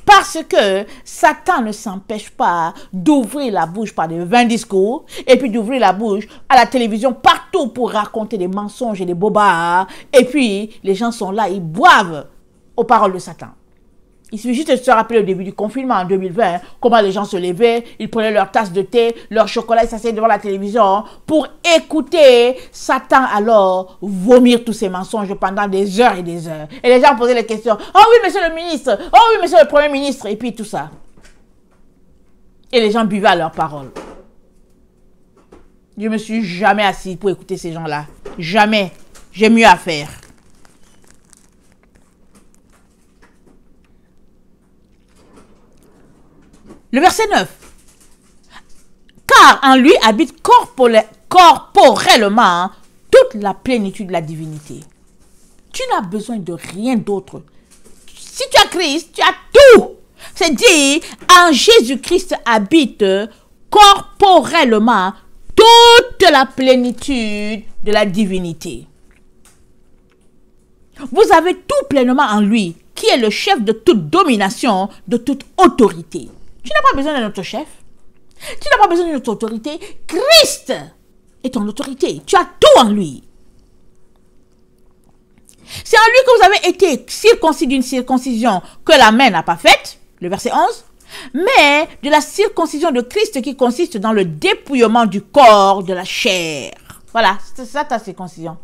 Parce que Satan ne s'empêche pas d'ouvrir la bouche par des vains discours et puis d'ouvrir la bouche à la télévision partout pour raconter des mensonges et des bobards. Et puis les gens sont là, ils boivent aux paroles de Satan. Il suffit juste de se rappeler au début du confinement en 2020, comment les gens se levaient, ils prenaient leur tasse de thé, leur chocolat, ils s'asseyaient devant la télévision pour écouter Satan alors vomir tous ces mensonges pendant des heures et des heures. Et les gens posaient les questions, « Oh oui, monsieur le ministre! Oh oui, monsieur le premier ministre! » Et puis tout ça. Et les gens buvaient à leurs paroles. Je ne me suis jamais assis pour écouter ces gens-là. Jamais. J'ai mieux à faire. Le verset 9. Car en lui habite corporellement toute la plénitude de la divinité. Tu n'as besoin de rien d'autre. Si tu as Christ, tu as tout. C'est dit, en Jésus-Christ habite corporellement toute la plénitude de la divinité. Vous avez tout pleinement en lui, qui est le chef de toute domination, de toute autorité. Tu n'as pas besoin d'un autre chef. Tu n'as pas besoin d'une autre autorité. Christ est ton autorité. Tu as tout en lui. C'est en lui que vous avez été circoncis d'une circoncision que la main n'a pas faite, le verset 11, mais de la circoncision de Christ qui consiste dans le dépouillement du corps de la chair. Voilà, c'est ça ta circoncision.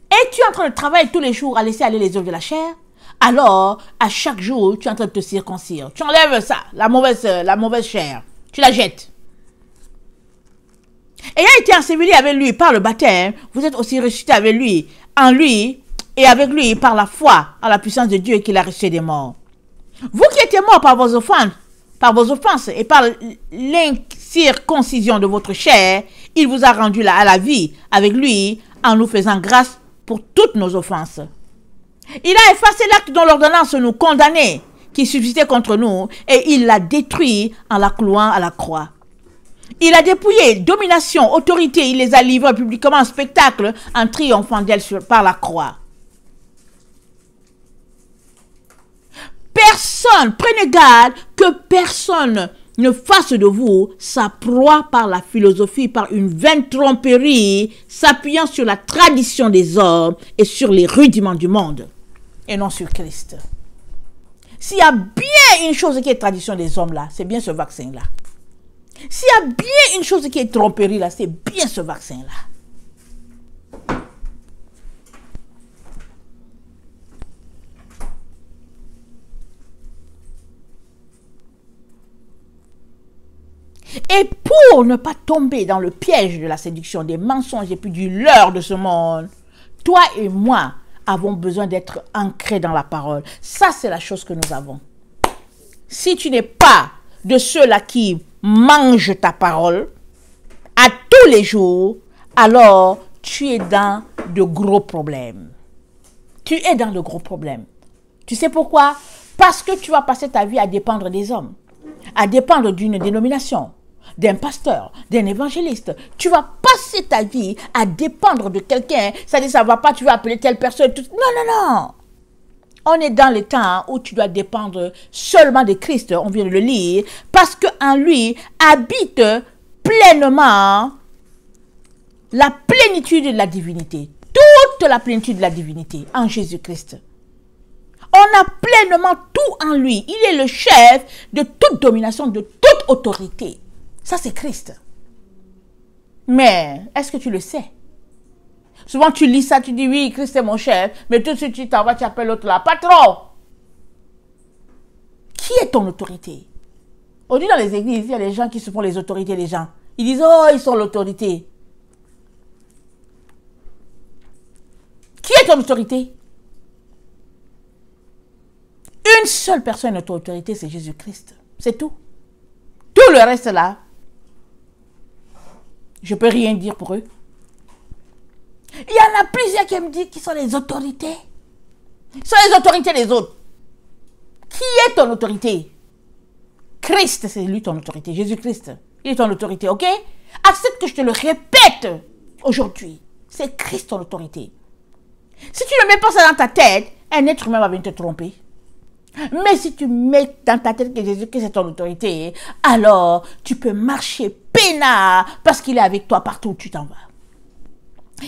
Et tu es en train de travailler tous les jours à laisser aller les œuvres de la chair. Alors, à chaque jour, tu es en train de te circoncire. Tu enlèves ça, la mauvaise chair. Tu la jettes. Ayant été enseveli avec lui par le baptême, vous êtes aussi ressuscité avec lui, en lui et avec lui par la foi en la puissance de Dieu qu'il a ressuscité des morts. Vous qui étiez morts par vos offenses et par l'incirconcision de votre chair, il vous a rendu à la vie avec lui en nous faisant grâce pour toutes nos offenses. Il a effacé l'acte dont l'ordonnance nous condamnait, qui subsistait contre nous, et il l'a détruit en la clouant à la croix. Il a dépouillé domination, autorité, il les a livrés publiquement en spectacle, en triomphant d'elle par la croix. Personne, prenez garde que personne ne fasse de vous sa proie par la philosophie, par une vaine tromperie, s'appuyant sur la tradition des hommes et sur les rudiments du monde, et non sur Christ. S'il y a bien une chose qui est tradition des hommes là, c'est bien ce vaccin-là. S'il y a bien une chose qui est tromperie là, c'est bien ce vaccin-là. Et pour ne pas tomber dans le piège de la séduction, des mensonges et puis du leurre de ce monde, toi et moi avons besoin d'être ancrés dans la parole. Ça, c'est la chose que nous avons. Si tu n'es pas de ceux-là qui mangent ta parole à tous les jours, alors tu es dans de gros problèmes. Tu es dans de gros problèmes. Tu sais pourquoi? Parce que tu vas passer ta vie à dépendre des hommes, à dépendre d'une dénomination, d'un pasteur, d'un évangéliste. Tu vas passer ta vie à dépendre de quelqu'un. C'est-à-dire, ça ne va pas, tu vas appeler telle personne. Tout... Non. On est dans le temps où tu dois dépendre seulement de Christ. On vient de le lire. Parce qu'en lui habite pleinement la plénitude de la divinité. Toute la plénitude de la divinité en Jésus-Christ. On a pleinement tout en lui. Il est le chef de toute domination, de toute autorité. Ça, c'est Christ. Mais, est-ce que tu le sais? Souvent, tu lis ça, tu dis, oui, Christ est mon chef, mais tout de suite, tu t'en vas, tu appelles l'autre là, patron. Qui est ton autorité? On dit dans les églises, il y a des gens qui se font les autorités des gens. Ils disent, oh, ils sont l'autorité. Qui est ton autorité? Une seule personne est ton autorité, c'est Jésus-Christ. C'est tout. Tout le reste là, je ne peux rien dire pour eux. Il y en a plusieurs qui me disent qu'ils sont les autorités. Ils sont les autorités des autres. Qui est ton autorité? Christ, c'est lui ton autorité. Jésus-Christ, il est ton autorité, ok? Accepte que je te le répète aujourd'hui. C'est Christ ton autorité. Si tu ne mets pas ça dans ta tête, un être humain va venir te tromper. Mais si tu mets dans ta tête que Jésus-Christ est ton autorité, alors tu peux marcher peinard parce qu'il est avec toi partout où tu t'en vas.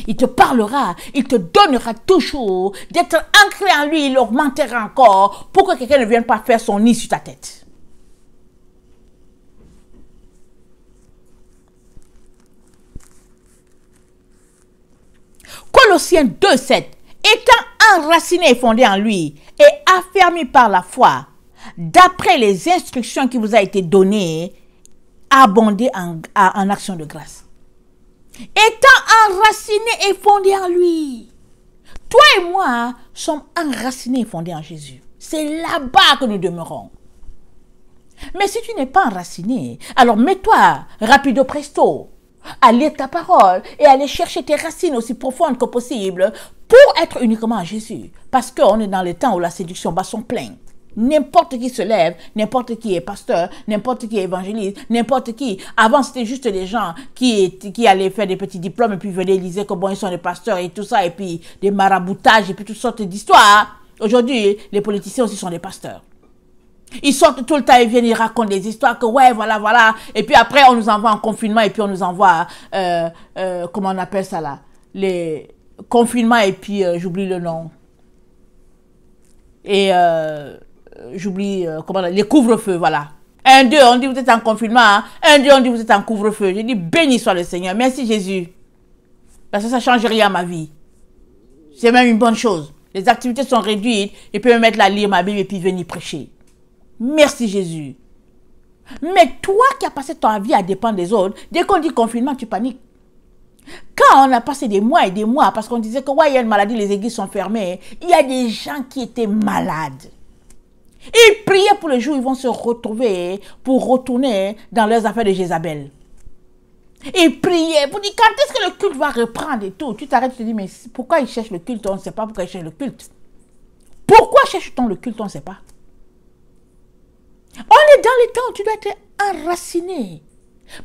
Il te parlera, il te donnera toujours d'être ancré en lui, il augmentera encore pour que quelqu'un ne vienne pas faire son nid sur ta tête. Colossiens 2,7. Étant enraciné et fondé en lui et affermi par la foi, d'après les instructions qui vous a été données, abondez en action de grâce. Étant enraciné et fondé en lui. Toi et moi sommes enracinés et fondés en Jésus. C'est là-bas que nous demeurons. Mais si tu n'es pas enraciné, alors mets-toi rapido presto à lire ta parole et aller chercher tes racines aussi profondes que possible pour être uniquement à Jésus. Parce qu'on est dans le temps où la séduction bat son plein. N'importe qui se lève, n'importe qui est pasteur, n'importe qui est évangéliste, n'importe qui. Avant, c'était juste des gens qui allaient faire des petits diplômes et puis venaient liser que bon, ils sont des pasteurs et tout ça, et puis des maraboutages et puis toutes sortes d'histoires. Aujourd'hui, les politiciens aussi sont des pasteurs. Ils sortent tout le temps, ils viennent, ils racontent des histoires que ouais, voilà. Et puis après, on nous envoie en confinement et puis on nous envoie, comment on appelle ça là? Les confinements et puis j'oublie le nom. Et j'oublie, les couvre-feux, voilà. 1, 2, on dit vous êtes en confinement. Hein? 1, 2, on dit vous êtes en couvre-feu. Je dis béni soit le Seigneur. Merci Jésus. Parce que ça ne change rien à ma vie. C'est même une bonne chose. Les activités sont réduites. Je peux me mettre à lire ma Bible et puis venir prêcher. Merci Jésus. Mais toi qui as passé ta vie à dépendre des autres, dès qu'on dit confinement, tu paniques. Quand on a passé des mois et des mois, parce qu'on disait que ouais, il y a une maladie, les églises sont fermées, il y a des gens qui étaient malades. Ils priaient pour le jour où ils vont se retrouver pour retourner dans leurs affaires de Jézabel. Ils priaient pour dire quand est-ce que le culte va reprendre et tout. Tu t'arrêtes, tu te dis mais pourquoi ils cherchent le culte? On ne sait pas pourquoi ils cherchent le culte. Pourquoi cherche-t-on le culte? On ne sait pas. On est dans les temps où tu dois être enraciné.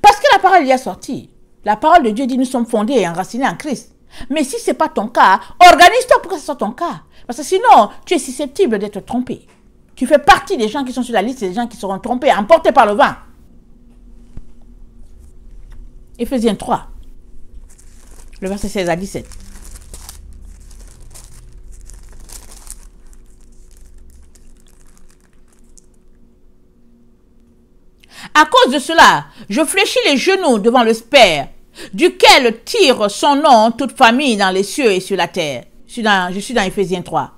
Parce que la parole y est sortie. La parole de Dieu dit nous sommes fondés et enracinés en Christ. Mais si ce n'est pas ton cas, organise-toi pour que ce soit ton cas. Parce que sinon, tu es susceptible d'être trompé. Tu fais partie des gens qui sont sur la liste, des gens qui seront trompés, emportés par le vent. Éphésiens 3, le verset 16 à 17. À cause de cela, je fléchis les genoux devant le Père, duquel tire son nom toute famille dans les cieux et sur la terre. Je suis dans Éphésiens 3,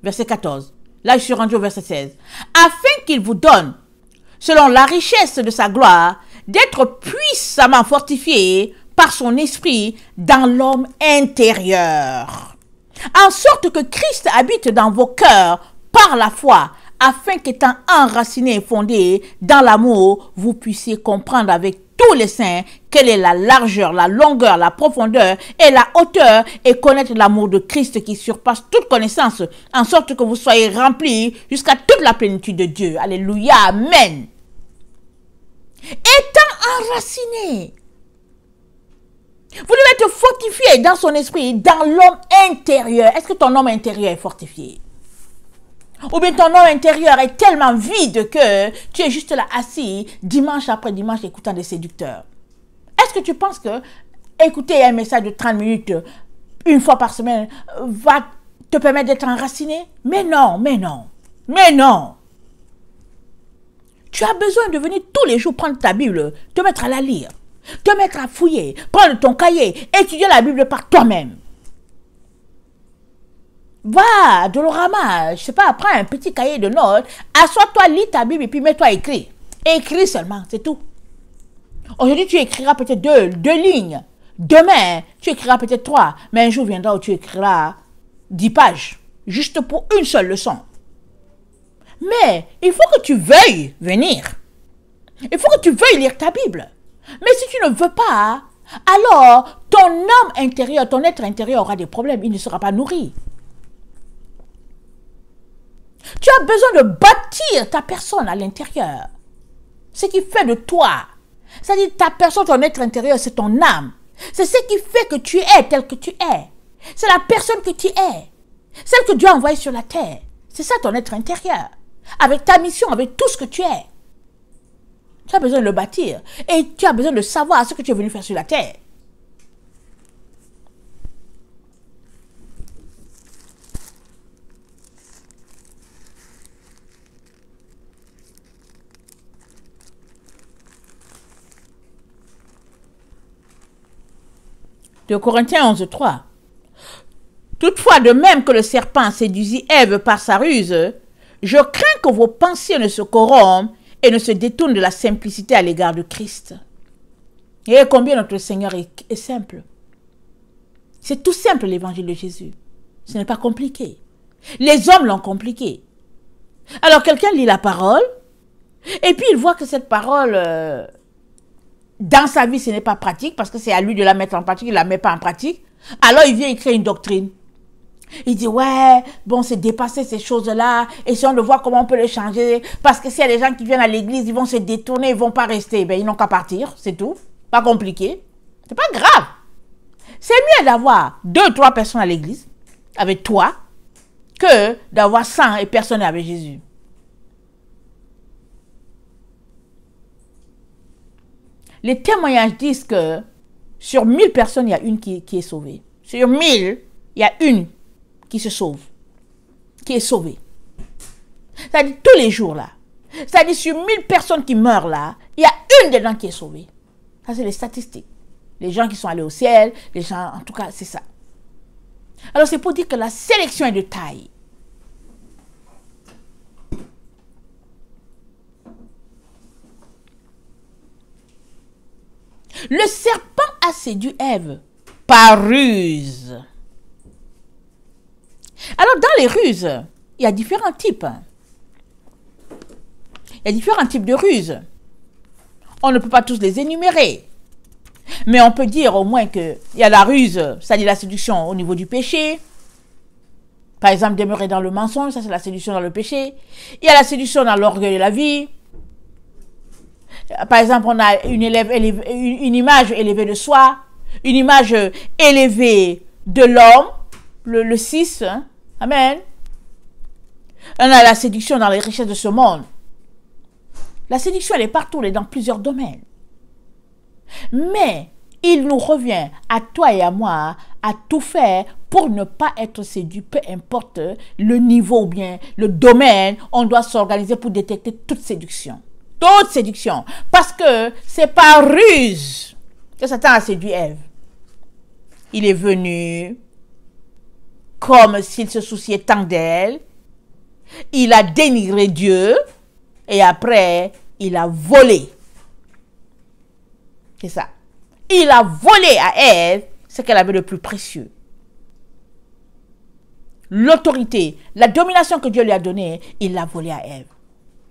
verset 14. Là, je suis rendu au verset 16. Afin qu'il vous donne, selon la richesse de sa gloire, d'être puissamment fortifié par son esprit dans l'homme intérieur. En sorte que Christ habite dans vos cœurs par la foi, afin qu'étant enraciné et fondé dans l'amour, vous puissiez comprendre avec tous les saints quelle est la largeur, la longueur, la profondeur et la hauteur, et connaître l'amour de Christ qui surpasse toute connaissance, en sorte que vous soyez remplis jusqu'à toute la plénitude de Dieu. Alléluia, amen. Étant enraciné, vous devez être fortifié dans son esprit, dans l'homme intérieur. Est-ce que ton homme intérieur est fortifié? Ou bien ton homme intérieur est tellement vide que tu es juste là assis dimanche après dimanche écoutant des séducteurs. Est-ce que tu penses que écouter un message de 30 minutes une fois par semaine va te permettre d'être enraciné? Mais non, mais non, mais non. Tu as besoin de venir tous les jours prendre ta Bible, te mettre à la lire, te mettre à fouiller, prendre ton cahier, étudier la Bible par toi-même. Va à Dolorama, je sais pas, prends un petit cahier de notes, assois-toi, lis ta Bible et puis mets-toi à écrire. Écris seulement, c'est tout. Aujourd'hui, tu écriras peut-être deux lignes. Demain, tu écriras peut-être 3. Mais un jour viendra où tu écriras 10 pages, juste pour une seule leçon. Mais il faut que tu veuilles venir. Il faut que tu veuilles lire ta Bible. Mais si tu ne veux pas, alors ton homme intérieur, ton être intérieur aura des problèmes. Il ne sera pas nourri. Tu as besoin de bâtir ta personne à l'intérieur. Ce qui fait de toi. C'est-à-dire ta personne, ton être intérieur, c'est ton âme. C'est ce qui fait que tu es tel que tu es. C'est la personne que tu es. Celle que Dieu a envoyée sur la terre. C'est ça ton être intérieur. Avec ta mission, avec tout ce que tu es. Tu as besoin de le bâtir. Et tu as besoin de savoir ce que tu es venu faire sur la terre. De Corinthiens 11, 3. Toutefois, de même que le serpent séduisit Ève par sa ruse, je crains que vos pensées ne se corrompent et ne se détournent de la simplicité à l'égard de Christ. Et combien notre Seigneur est simple. C'est tout simple l'évangile de Jésus. Ce n'est pas compliqué. Les hommes l'ont compliqué. Alors quelqu'un lit la parole et puis il voit que cette parole... dans sa vie, ce n'est pas pratique, parce que c'est à lui de la mettre en pratique, il ne la met pas en pratique. Alors, il vient écrire une doctrine. Il dit, ouais, bon, c'est dépasser ces choses-là, essayons de voir comment on peut les changer, parce que s'il y a des gens qui viennent à l'église, ils vont se détourner, ils ne vont pas rester. Ben, ils n'ont qu'à partir, c'est tout. Pas compliqué. C'est pas grave. C'est mieux d'avoir 2 ou 3 personnes à l'église, avec toi, que d'avoir 100 et personne avec Jésus. Les témoignages disent que sur 1000 personnes, il y a une qui est sauvée. Sur 1000, il y a une qui se sauve, qui est sauvée. C'est-à-dire tous les jours là. C'est-à-dire sur 1000 personnes qui meurent là, il y a une dedans qui est sauvée. Ça, c'est les statistiques. Les gens qui sont allés au ciel, les gens, en tout cas, c'est ça. Alors, c'est pour dire que la sélection est de taille. Le serpent a séduit Ève par ruse. Alors, dans les ruses, il y a différents types. Il y a différents types de ruses. On ne peut pas tous les énumérer. Mais on peut dire au moins qu'il y a la ruse, c'est-à-dire la séduction au niveau du péché. Par exemple, demeurer dans le mensonge, ça c'est la séduction dans le péché. Il y a la séduction dans l'orgueil de la vie. Par exemple, on a une image élevée de soi, une image élevée de l'homme, le 6, hein? Amen. On a la séduction dans les richesses de ce monde. La séduction, elle est partout, elle est dans plusieurs domaines. Mais il nous revient à toi et à moi à tout faire pour ne pas être séduit, peu importe le niveau ou bien le domaine, on doit s'organiser pour détecter toute séduction. toute séduction. Parce que c'est par ruse que Satan a séduit Ève. Il est venu comme s'il se souciait tant d'elle. Il a dénigré Dieu et après, il a volé. C'est ça. Il a volé à Ève ce qu'elle avait de plus précieux. L'autorité, la domination que Dieu lui a donnée, il l'a volée à Ève.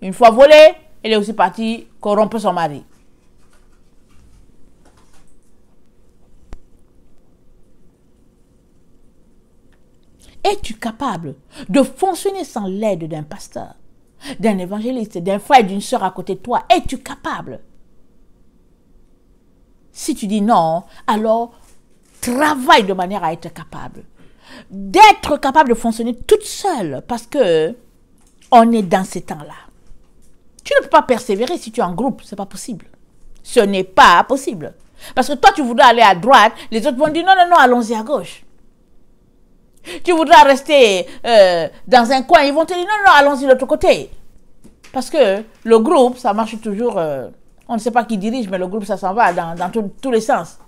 Une fois volée, elle est aussi partie corrompre son mari. Es-tu capable de fonctionner sans l'aide d'un pasteur, d'un évangéliste, d'un frère, d'une sœur à côté de toi? Es-tu capable? Si tu dis non, alors travaille de manière à être capable. D'être capable de fonctionner toute seule parce que on est dans ces temps-là. Tu ne peux pas persévérer si tu es en groupe, ce n'est pas possible. Ce n'est pas possible. Parce que toi, tu voudrais aller à droite, les autres vont dire non, non, non, allons-y à gauche. Tu voudras rester dans un coin, ils vont te dire non, non, allons-y de l'autre côté. Parce que le groupe, ça marche toujours, on ne sait pas qui dirige, mais le groupe, ça s'en va dans tous les sens.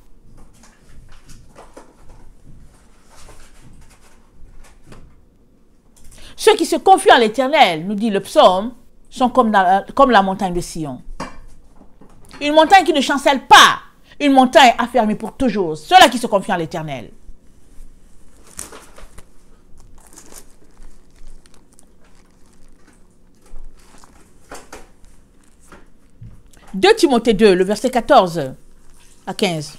Ceux qui se confient en l'Éternel, nous dit le psaume, sont comme la montagne de Sion. Une montagne qui ne chancelle pas, une montagne affermie pour toujours. Ceux-là qui se confient en l'Éternel. « 2 Timothée 2, le verset 14 à 15.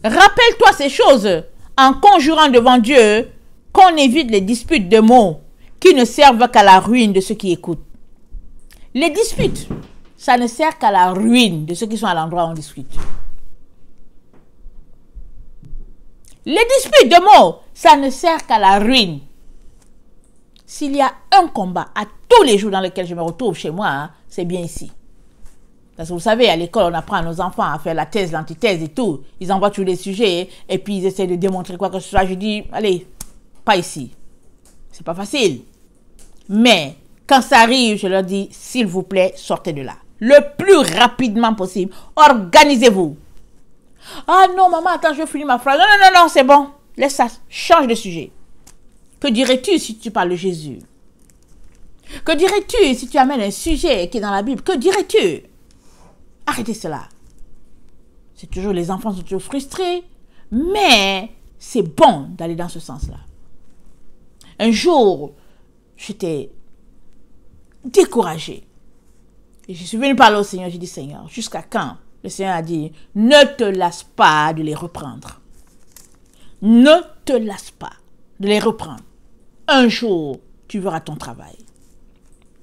Rappelle-toi ces choses en conjurant devant Dieu qu'on évite les disputes de mots qui ne servent qu'à la ruine de ceux qui écoutent. Les disputes, ça ne sert qu'à la ruine de ceux qui sont à l'endroit où on discute. Les disputes de mots, ça ne sert qu'à la ruine. S'il y a un combat à tous les jours dans lequel je me retrouve chez moi, hein, c'est bien ici. Parce que vous savez, à l'école, on apprend à nos enfants à faire la thèse, l'antithèse et tout. Ils envoient tous les sujets et puis ils essaient de démontrer quoi que ce soit. Je dis, allez, pas ici. C'est pas facile. Mais quand ça arrive, je leur dis, s'il vous plaît, sortez de là. Le plus rapidement possible. Organisez-vous. Ah non, maman, attends, je vais finir ma phrase. Non, non, non, non, c'est bon. Laisse ça. Change de sujet. Que dirais-tu si tu parles de Jésus? Que dirais-tu si tu amènes un sujet qui est dans la Bible? Que dirais-tu? Arrêtez cela. C'est toujours, les enfants sont toujours frustrés, mais c'est bon d'aller dans ce sens-là. Un jour, j'étais découragée. Et je suis venue parler au Seigneur, j'ai dit, Seigneur, jusqu'à quand? Le Seigneur a dit, ne te lasse pas de les reprendre. Ne te lasse pas de les reprendre. Un jour, tu verras ton travail.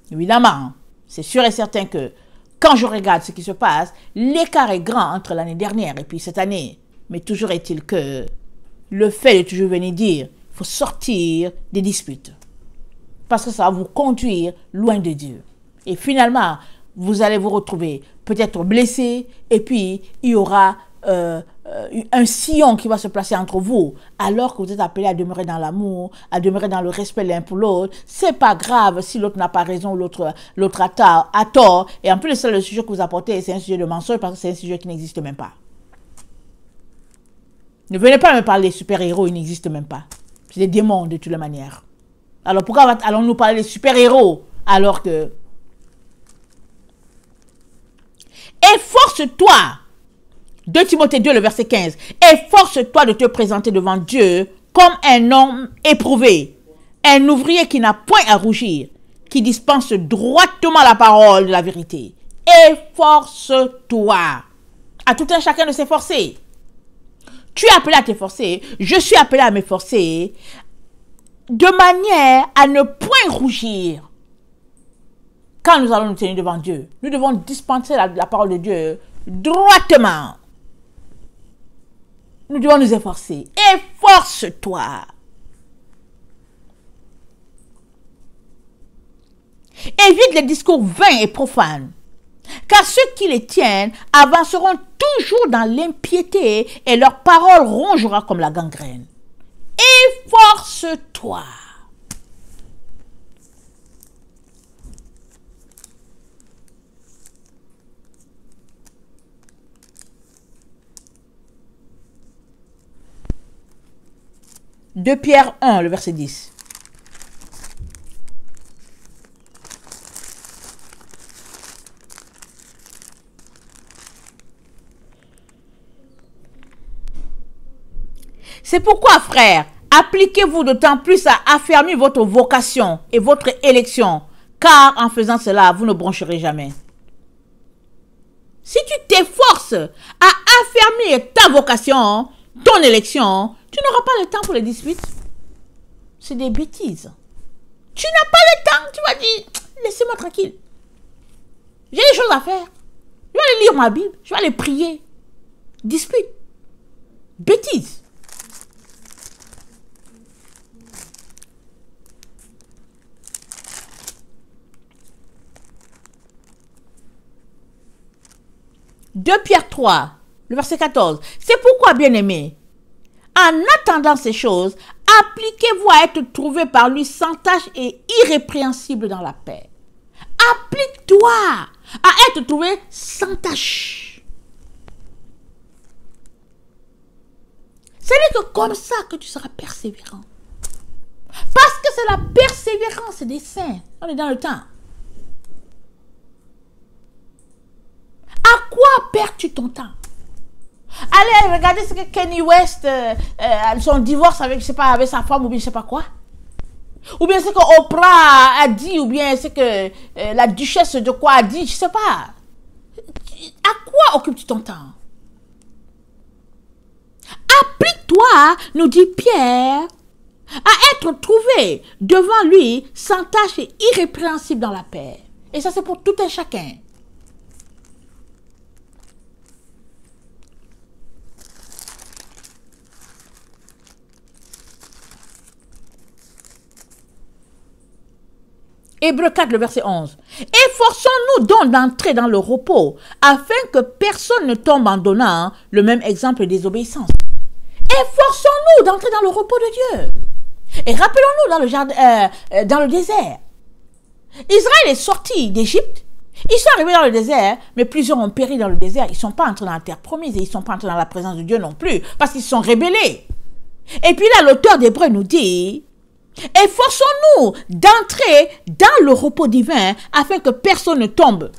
Évidemment, c'est sûr et certain que quand je regarde ce qui se passe, l'écart est grand entre l'année dernière et puis cette année. Mais toujours est-il que le fait de toujours venir dire, il faut sortir des disputes. Parce que ça va vous conduire loin de Dieu. Et finalement, vous allez vous retrouver peut-être blessé et puis il y aura un sillon qui va se placer entre vous, alors que vous êtes appelé à demeurer dans l'amour, à demeurer dans le respect l'un pour l'autre. C'est pas grave si l'autre n'a pas raison, l'autre a tort. Et en plus, le sujet que vous apportez, c'est un sujet de mensonge parce que c'est un sujet qui n'existe même pas. Ne venez pas me parler des super-héros, ils n'existent même pas. C'est des démons de toutes les manières. Alors pourquoi allons-nous parler des super-héros alors que... Efforce-toi. 2 Timothée 2, le verset 15. Efforce-toi de te présenter devant Dieu comme un homme éprouvé, un ouvrier qui n'a point à rougir, qui dispense droitement la parole de la vérité. Efforce-toi. À tout un chacun de s'efforcer. Tu es appelé à t'efforcer, je suis appelé à m'efforcer, de manière à ne point rougir. Quand nous allons nous tenir devant Dieu, nous devons dispenser la parole de Dieu droitement. Nous devons nous efforcer. Efforce-toi. Évite les discours vains et profanes. Car ceux qui les tiennent avanceront toujours dans l'impiété et leur parole rongera comme la gangrène. Efforce-toi. De Pierre 1, le verset 10. C'est pourquoi, frères, appliquez-vous d'autant plus à affermir votre vocation et votre élection, car en faisant cela, vous ne broncherez jamais. Si tu t'efforces à affermir ta vocation, ton élection, tu n'auras pas le temps pour les disputes. C'est des bêtises. Tu n'as pas le temps, tu vas dire, laissez-moi tranquille. J'ai des choses à faire. Je vais aller lire ma Bible, je vais aller prier. Dispute. Bêtises. De Pierre 3, le verset 14. C'est pourquoi, bien-aimés, en attendant ces choses, appliquez-vous à être trouvés par lui sans tache et irrépréhensible dans la paix. Applique-toi à être trouvé sans tache. Ce n'est que comme ça que tu seras persévérant. Parce que c'est la persévérance des saints. On est dans le temps. À quoi perds-tu ton temps? Allez, regardez ce que Kanye West, son divorce avec, je sais pas, avec sa femme ou bien je sais pas quoi. Ou bien ce que Oprah a dit, ou bien ce que la duchesse de quoi a dit, je sais pas. À quoi occupes-tu ton temps? Applique-toi, nous dit Pierre, à être trouvé devant lui sans tache et irrépréhensible dans la paix. Et ça, c'est pour tout un chacun. Hébreux 4, le verset 11. Efforçons-nous donc d'entrer dans le repos, afin que personne ne tombe en donnant le même exemple de désobéissance. Efforçons-nous d'entrer dans le repos de Dieu. Et rappelons-nous dans le jardin, dans le désert. Israël est sorti d'Égypte. Ils sont arrivés dans le désert, mais plusieurs ont péri dans le désert. Ils ne sont pas entrés dans la terre promise et ils ne sont pas entrés dans la présence de Dieu non plus, parce qu'ils se sont rébellés. Et puis là, l'auteur d'Hébreux nous dit: efforçons-nous d'entrer dans le repos divin afin que personne ne tombe.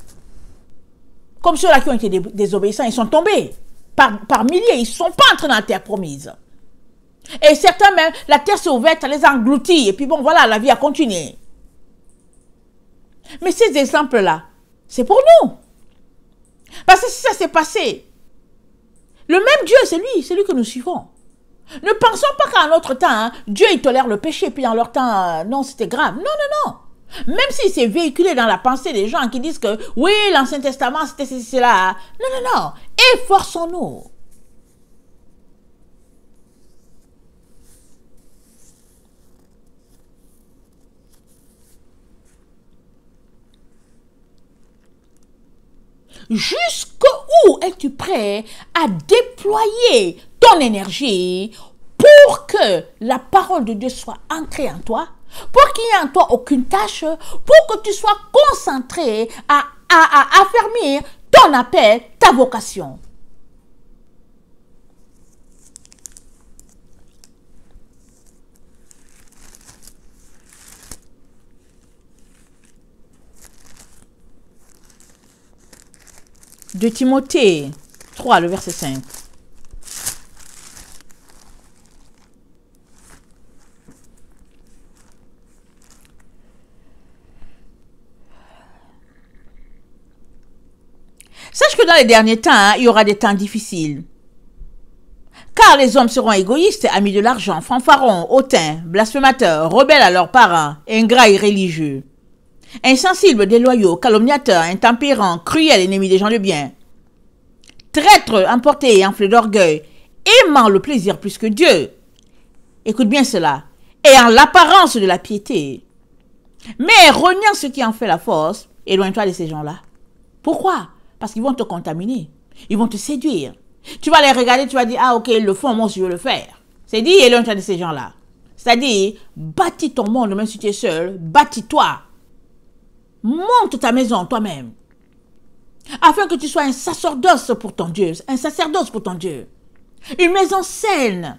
Comme ceux-là qui ont été désobéissants, ils sont tombés par milliers, ils ne sont pas entrés dans la terre promise. Et certains même, la terre s'est ouverte, ça les a engloutis, et puis bon, voilà, la vie a continué. Mais ces exemples-là, c'est pour nous. Parce que si ça s'est passé, le même Dieu, c'est lui que nous suivons. Ne pensons pas qu'en notre temps, Dieu il tolère le péché, puis dans leur temps, non, c'était grave. Non, non, non. Même si c'est véhiculé dans la pensée des gens qui disent que, oui, l'Ancien Testament, c'était cela. Non, non, non. Efforçons-nous. Jusqu'où es-tu prêt à déployer ton énergie pour que la parole de Dieu soit ancrée en toi, pour qu'il n'y ait en toi aucune tâche, pour que tu sois concentré à affermir ton appel, ta vocation? De Timothée 3, le verset 5. Sache que dans les derniers temps, il y aura des temps difficiles. Car les hommes seront égoïstes, amis de l'argent, fanfarons, hautains, blasphémateurs, rebelles à leurs parents, ingrats et religieux. Insensibles, déloyaux, calomniateurs, intempérants, cruels, ennemis des gens de bien. Traîtres, emportés et enflés d'orgueil, aimant le plaisir plus que Dieu. Écoute bien cela. Ayant l'apparence de la piété. Mais reniant ce qui en fait la force, éloigne-toi de ces gens-là. Pourquoi? Parce qu'ils vont te contaminer. Ils vont te séduire. Tu vas les regarder, tu vas dire, ah ok, ils le font, moi aussi je veux le faire. C'est dit, et l'un de ces gens-là. C'est-à-dire, bâtis ton monde, même si tu es seul, bâtis-toi. Monte ta maison toi-même. Afin que tu sois un sacerdoce pour ton Dieu. Un sacerdoce pour ton Dieu. Une maison saine.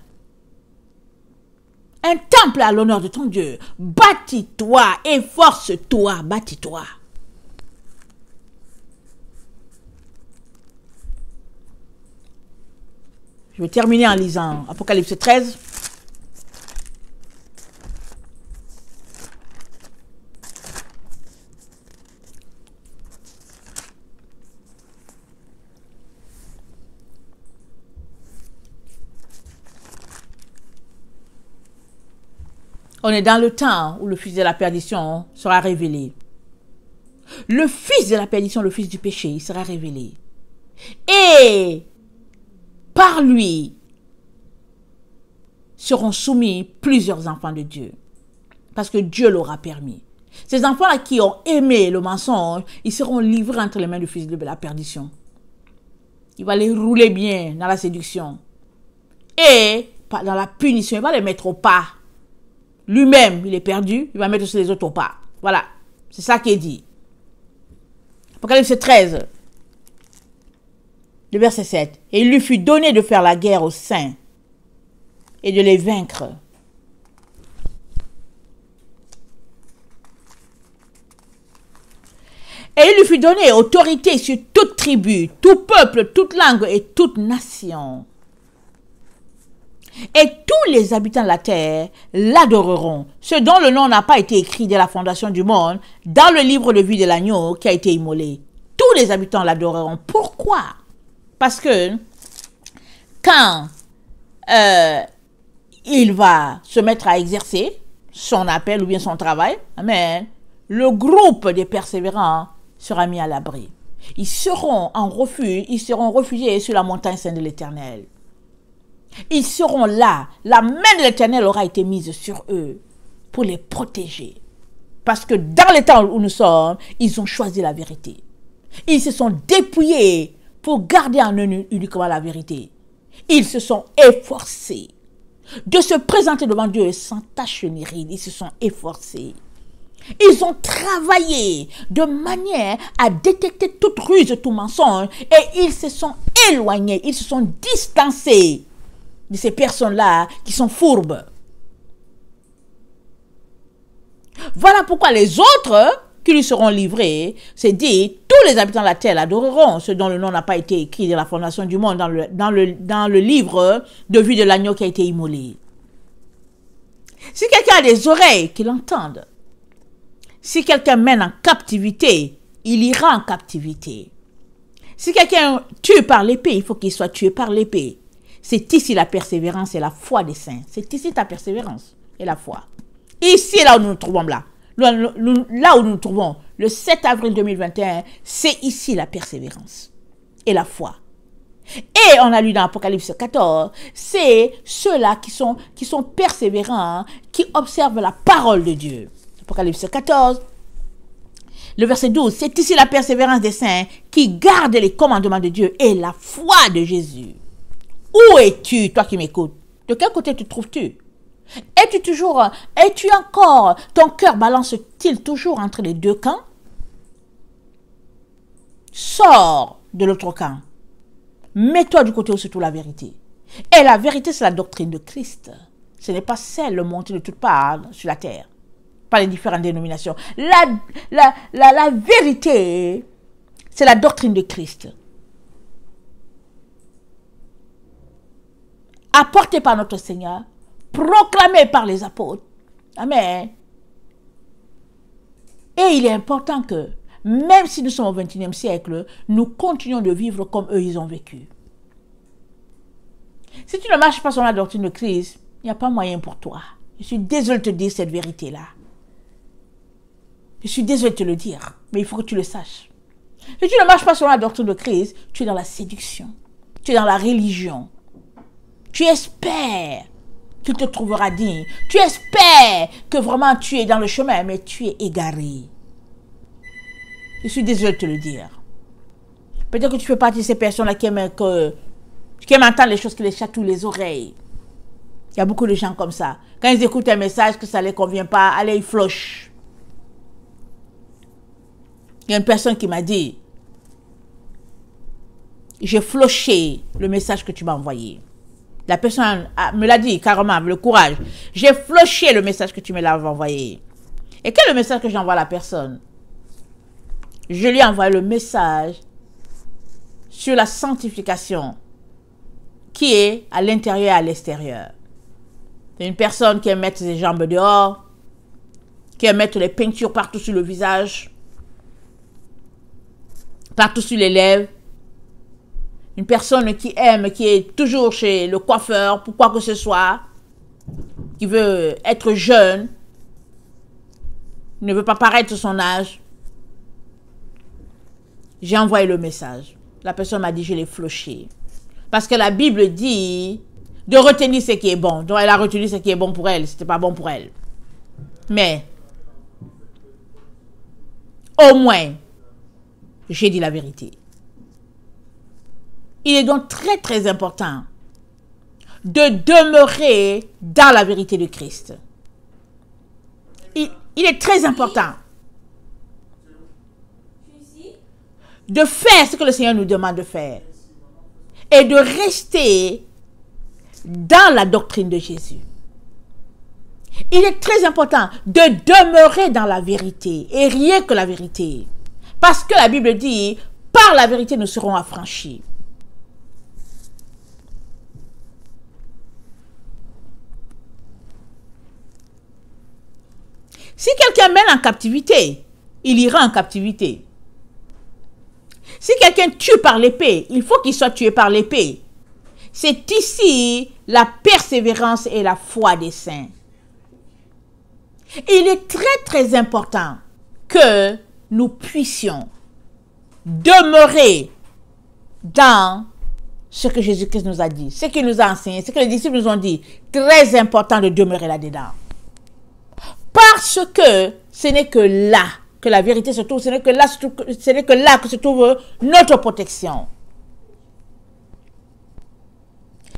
Un temple à l'honneur de ton Dieu. Bâtis-toi, efforce-toi, bâtis-toi. Je vais terminer en lisant Apocalypse 13. On est dans le temps où le fils de la perdition sera révélé. Le fils de la perdition, le fils du péché, il sera révélé. Et par lui seront soumis plusieurs enfants de Dieu. Parce que Dieu l'aura permis. Ces enfants-là qui ont aimé le mensonge, ils seront livrés entre les mains du fils de la perdition. Il va les rouler bien dans la séduction. Et dans la punition, il va les mettre au pas. Lui-même, il est perdu, il va mettre aussi les autres au pas. Voilà, c'est ça qui est dit. Apocalypse 13, le verset 7. Et il lui fut donné de faire la guerre aux saints et de les vaincre. Et il lui fut donné autorité sur toute tribu, tout peuple, toute langue et toute nation. Et tous les habitants de la terre l'adoreront, ce dont le nom n'a pas été écrit dès la fondation du monde, dans le livre de vie de l'agneau qui a été immolé. Tous les habitants l'adoreront. Pourquoi? Parce que quand il va se mettre à exercer son appel ou bien son travail, amen, le groupe des persévérants sera mis à l'abri. Ils seront en refuge, ils seront réfugiés sur la montagne sainte de l'Éternel. Ils seront là. La main de l'Éternel aura été mise sur eux pour les protéger. Parce que dans les temps où nous sommes, ils ont choisi la vérité. Ils se sont dépouillés pour garder en eux uniquement la vérité. Ils se sont efforcés de se présenter devant Dieu sans tache ni ride. Ils se sont efforcés. Ils ont travaillé de manière à détecter toute ruse, tout mensonge. Et ils se sont éloignés, ils se sont distancés de ces personnes-là qui sont fourbes. Voilà pourquoi les autres qui lui seront livrés, c'est dit, tous les habitants de la terre l'adoreront, ce dont le nom n'a pas été écrit de la fondation du monde dans le livre de vie de l'agneau qui a été immolé. Si quelqu'un a des oreilles, qu'il entende. Si quelqu'un mène en captivité, il ira en captivité. Si quelqu'un tue par l'épée, il faut qu'il soit tué par l'épée. C'est ici la persévérance et la foi des saints. C'est ici ta persévérance et la foi. Ici, là où nous nous trouvons, là où nous nous trouvons, le 7 avril 2021, c'est ici la persévérance et la foi. Et on a lu dans Apocalypse 14, c'est ceux-là qui sont persévérants, qui observent la parole de Dieu. Apocalypse 14, le verset 12, c'est ici la persévérance des saints qui gardent les commandements de Dieu et la foi de Jésus. Où es-tu, toi qui m'écoutes? De quel côté te trouves-tu? Es-tu encore, ton cœur balance-t-il toujours entre les deux camps? Sors de l'autre camp. Mets-toi du côté où se trouve la vérité. Et la vérité, c'est la doctrine de Christ. Ce n'est pas celle montée de toutes parts sur la terre, par les différentes dénominations. La vérité, c'est la doctrine de Christ. Apportée par notre Seigneur, proclamée par les apôtres. Amen. Et il est important que, même si nous sommes au XXIe siècle, nous continuons de vivre comme eux, ils ont vécu. Si tu ne marches pas sur la doctrine de Christ, il n'y a pas moyen pour toi. Je suis désolé de te dire cette vérité-là. Je suis désolé de te le dire, mais il faut que tu le saches. Si tu ne marches pas sur la doctrine de Christ, tu es dans la séduction. Tu es dans la religion. Tu espères qu'il te trouvera digne. Tu espères que vraiment tu es dans le chemin, mais tu es égaré. Je suis désolé de te le dire. Peut-être que tu fais partie de ces personnes-là qui aiment entendre les choses qui les chatouillent les oreilles. Il y a beaucoup de gens comme ça. Quand ils écoutent un message que ça ne les convient pas, allez, ils flochent. Il y a une personne qui m'a dit, j'ai floché le message que tu m'as envoyé. La personne me l'a dit carrément, avec le courage. J'ai floché le message que tu me l'as envoyé. Et quel est le message que j'envoie à la personne? Je lui envoie le message sur la sanctification qui est à l'intérieur et à l'extérieur. C'est une personne qui aime mettre ses jambes dehors, qui aime mettre les peintures partout sur le visage, partout sur les lèvres. Une personne qui aime, qui est toujours chez le coiffeur, pour quoi que ce soit, qui veut être jeune, ne veut pas paraître son âge. J'ai envoyé le message. La personne m'a dit, je l'ai floché. Parce que la Bible dit de retenir ce qui est bon. Donc elle a retenu ce qui est bon pour elle. C'était pas bon pour elle. Mais, au moins, j'ai dit la vérité. Il est donc très très important de demeurer dans la vérité de Christ. Il est très important de faire ce que le Seigneur nous demande de faire et de rester dans la doctrine de Jésus. Il est très important de demeurer dans la vérité et rien que la vérité. Parce que la Bible dit, par la vérité nous serons affranchis. Si quelqu'un mène en captivité, il ira en captivité. Si quelqu'un tue par l'épée, il faut qu'il soit tué par l'épée. C'est ici la persévérance et la foi des saints. Il est très très important que nous puissions demeurer dans ce que Jésus-Christ nous a dit, ce qu'il nous a enseigné, ce que les disciples nous ont dit. Très important de demeurer là-dedans. Parce que ce n'est que là que la vérité se trouve, ce n'est que là que se trouve notre protection.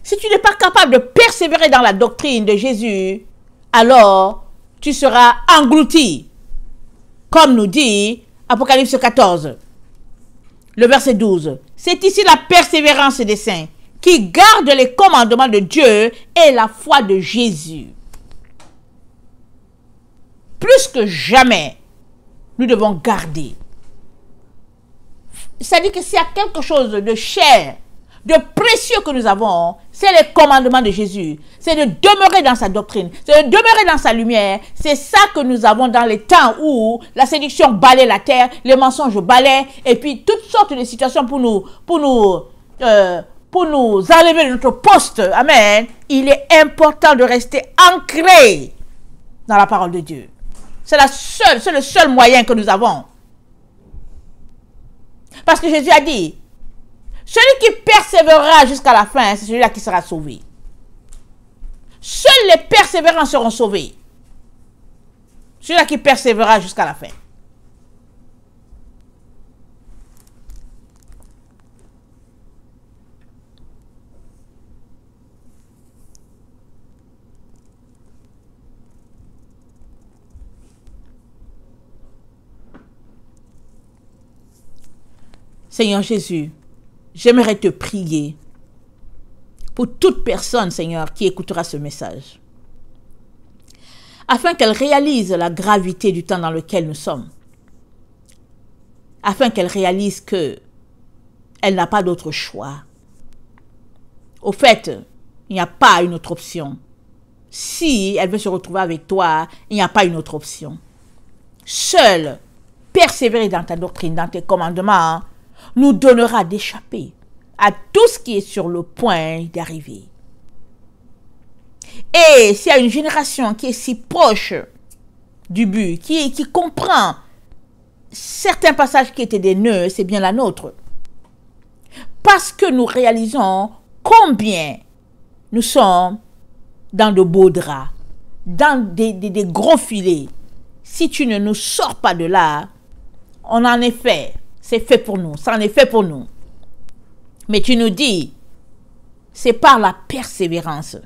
Si tu n'es pas capable de persévérer dans la doctrine de Jésus, alors tu seras englouti. Comme nous dit Apocalypse 14, le verset 12. C'est ici la persévérance des saints qui gardent les commandements de Dieu et la foi de Jésus. Plus que jamais, nous devons garder. C'est-à-dire que s'il y a quelque chose de cher, de précieux que nous avons, c'est les commandements de Jésus. C'est de demeurer dans sa doctrine, c'est de demeurer dans sa lumière. C'est ça que nous avons dans les temps où la séduction balaie la terre, les mensonges balaient, et puis toutes sortes de situations pour nous enlever de notre poste. Amen. Il est important de rester ancré dans la parole de Dieu. C'est le seul moyen que nous avons. Parce que Jésus a dit, celui qui persévérera jusqu'à la fin, c'est celui-là qui sera sauvé. Seuls les persévérants seront sauvés. Celui-là qui persévérera jusqu'à la fin. Seigneur Jésus, j'aimerais te prier pour toute personne, Seigneur, qui écoutera ce message, afin qu'elle réalise la gravité du temps dans lequel nous sommes, afin qu'elle réalise que elle n'a pas d'autre choix. Au fait, il n'y a pas une autre option. Si elle veut se retrouver avec toi, il n'y a pas une autre option. Seul persévérer dans ta doctrine, dans tes commandements, nous donnera d'échapper à tout ce qui est sur le point d'arriver. Et s'il y a une génération qui est si proche du but, qui comprend certains passages qui étaient des nœuds, c'est bien la nôtre. Parce que nous réalisons combien nous sommes dans de beaux draps, dans des gros filets. Si tu ne nous sors pas de là, on en est fait. C'est fait pour nous. Ça en est fait pour nous. Mais tu nous dis, c'est par la persévérance.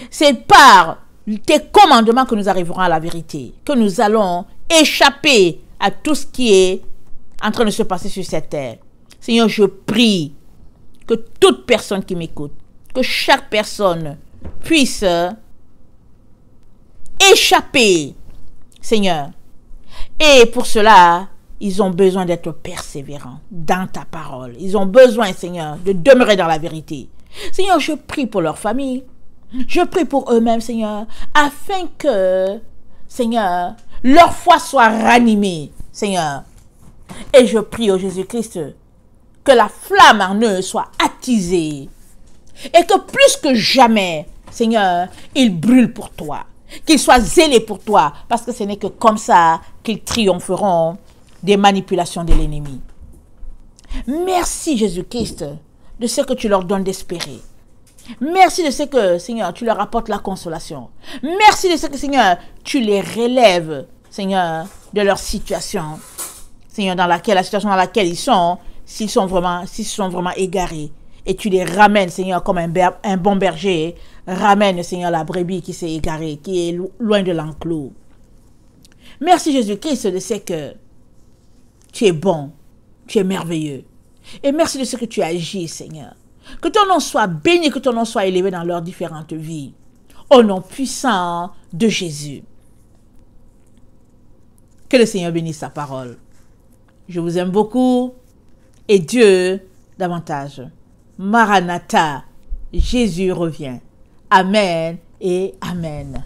C'est par tes commandements que nous arriverons à la vérité, que nous allons échapper à tout ce qui est en train de se passer sur cette terre. Seigneur, je prie que toute personne qui m'écoute, que chaque personne puisse échapper, Seigneur. Et pour cela, ils ont besoin d'être persévérants dans ta parole. Ils ont besoin, Seigneur, de demeurer dans la vérité. Seigneur, je prie pour leur famille. Je prie pour eux-mêmes, Seigneur, afin que, Seigneur, leur foi soit ranimée, Seigneur. Et je prie au Jésus-Christ que la flamme en eux soit attisée et que plus que jamais, Seigneur, ils brûlent pour toi, qu'ils soient zélés pour toi, parce que ce n'est que comme ça qu'ils triompheront des manipulations de l'ennemi. Merci Jésus-Christ de ce que tu leur donnes d'espérer. Merci de ce que, Seigneur, tu leur apportes la consolation. Merci de ce que, Seigneur, tu les relèves, Seigneur, de leur situation. Seigneur, la situation dans laquelle ils sont, s'ils sont vraiment égarés. Et tu les ramènes, Seigneur, comme un bon berger. Ramène, Seigneur, la brebis qui s'est égarée, qui est loin de l'enclos. Merci Jésus-Christ de ce que tu es bon, tu es merveilleux. Et merci de ce que tu agis, Seigneur. Que ton nom soit béni, que ton nom soit élevé dans leurs différentes vies. Au nom puissant de Jésus. Que le Seigneur bénisse sa parole. Je vous aime beaucoup et Dieu davantage. Maranatha, Jésus revient. Amen et Amen.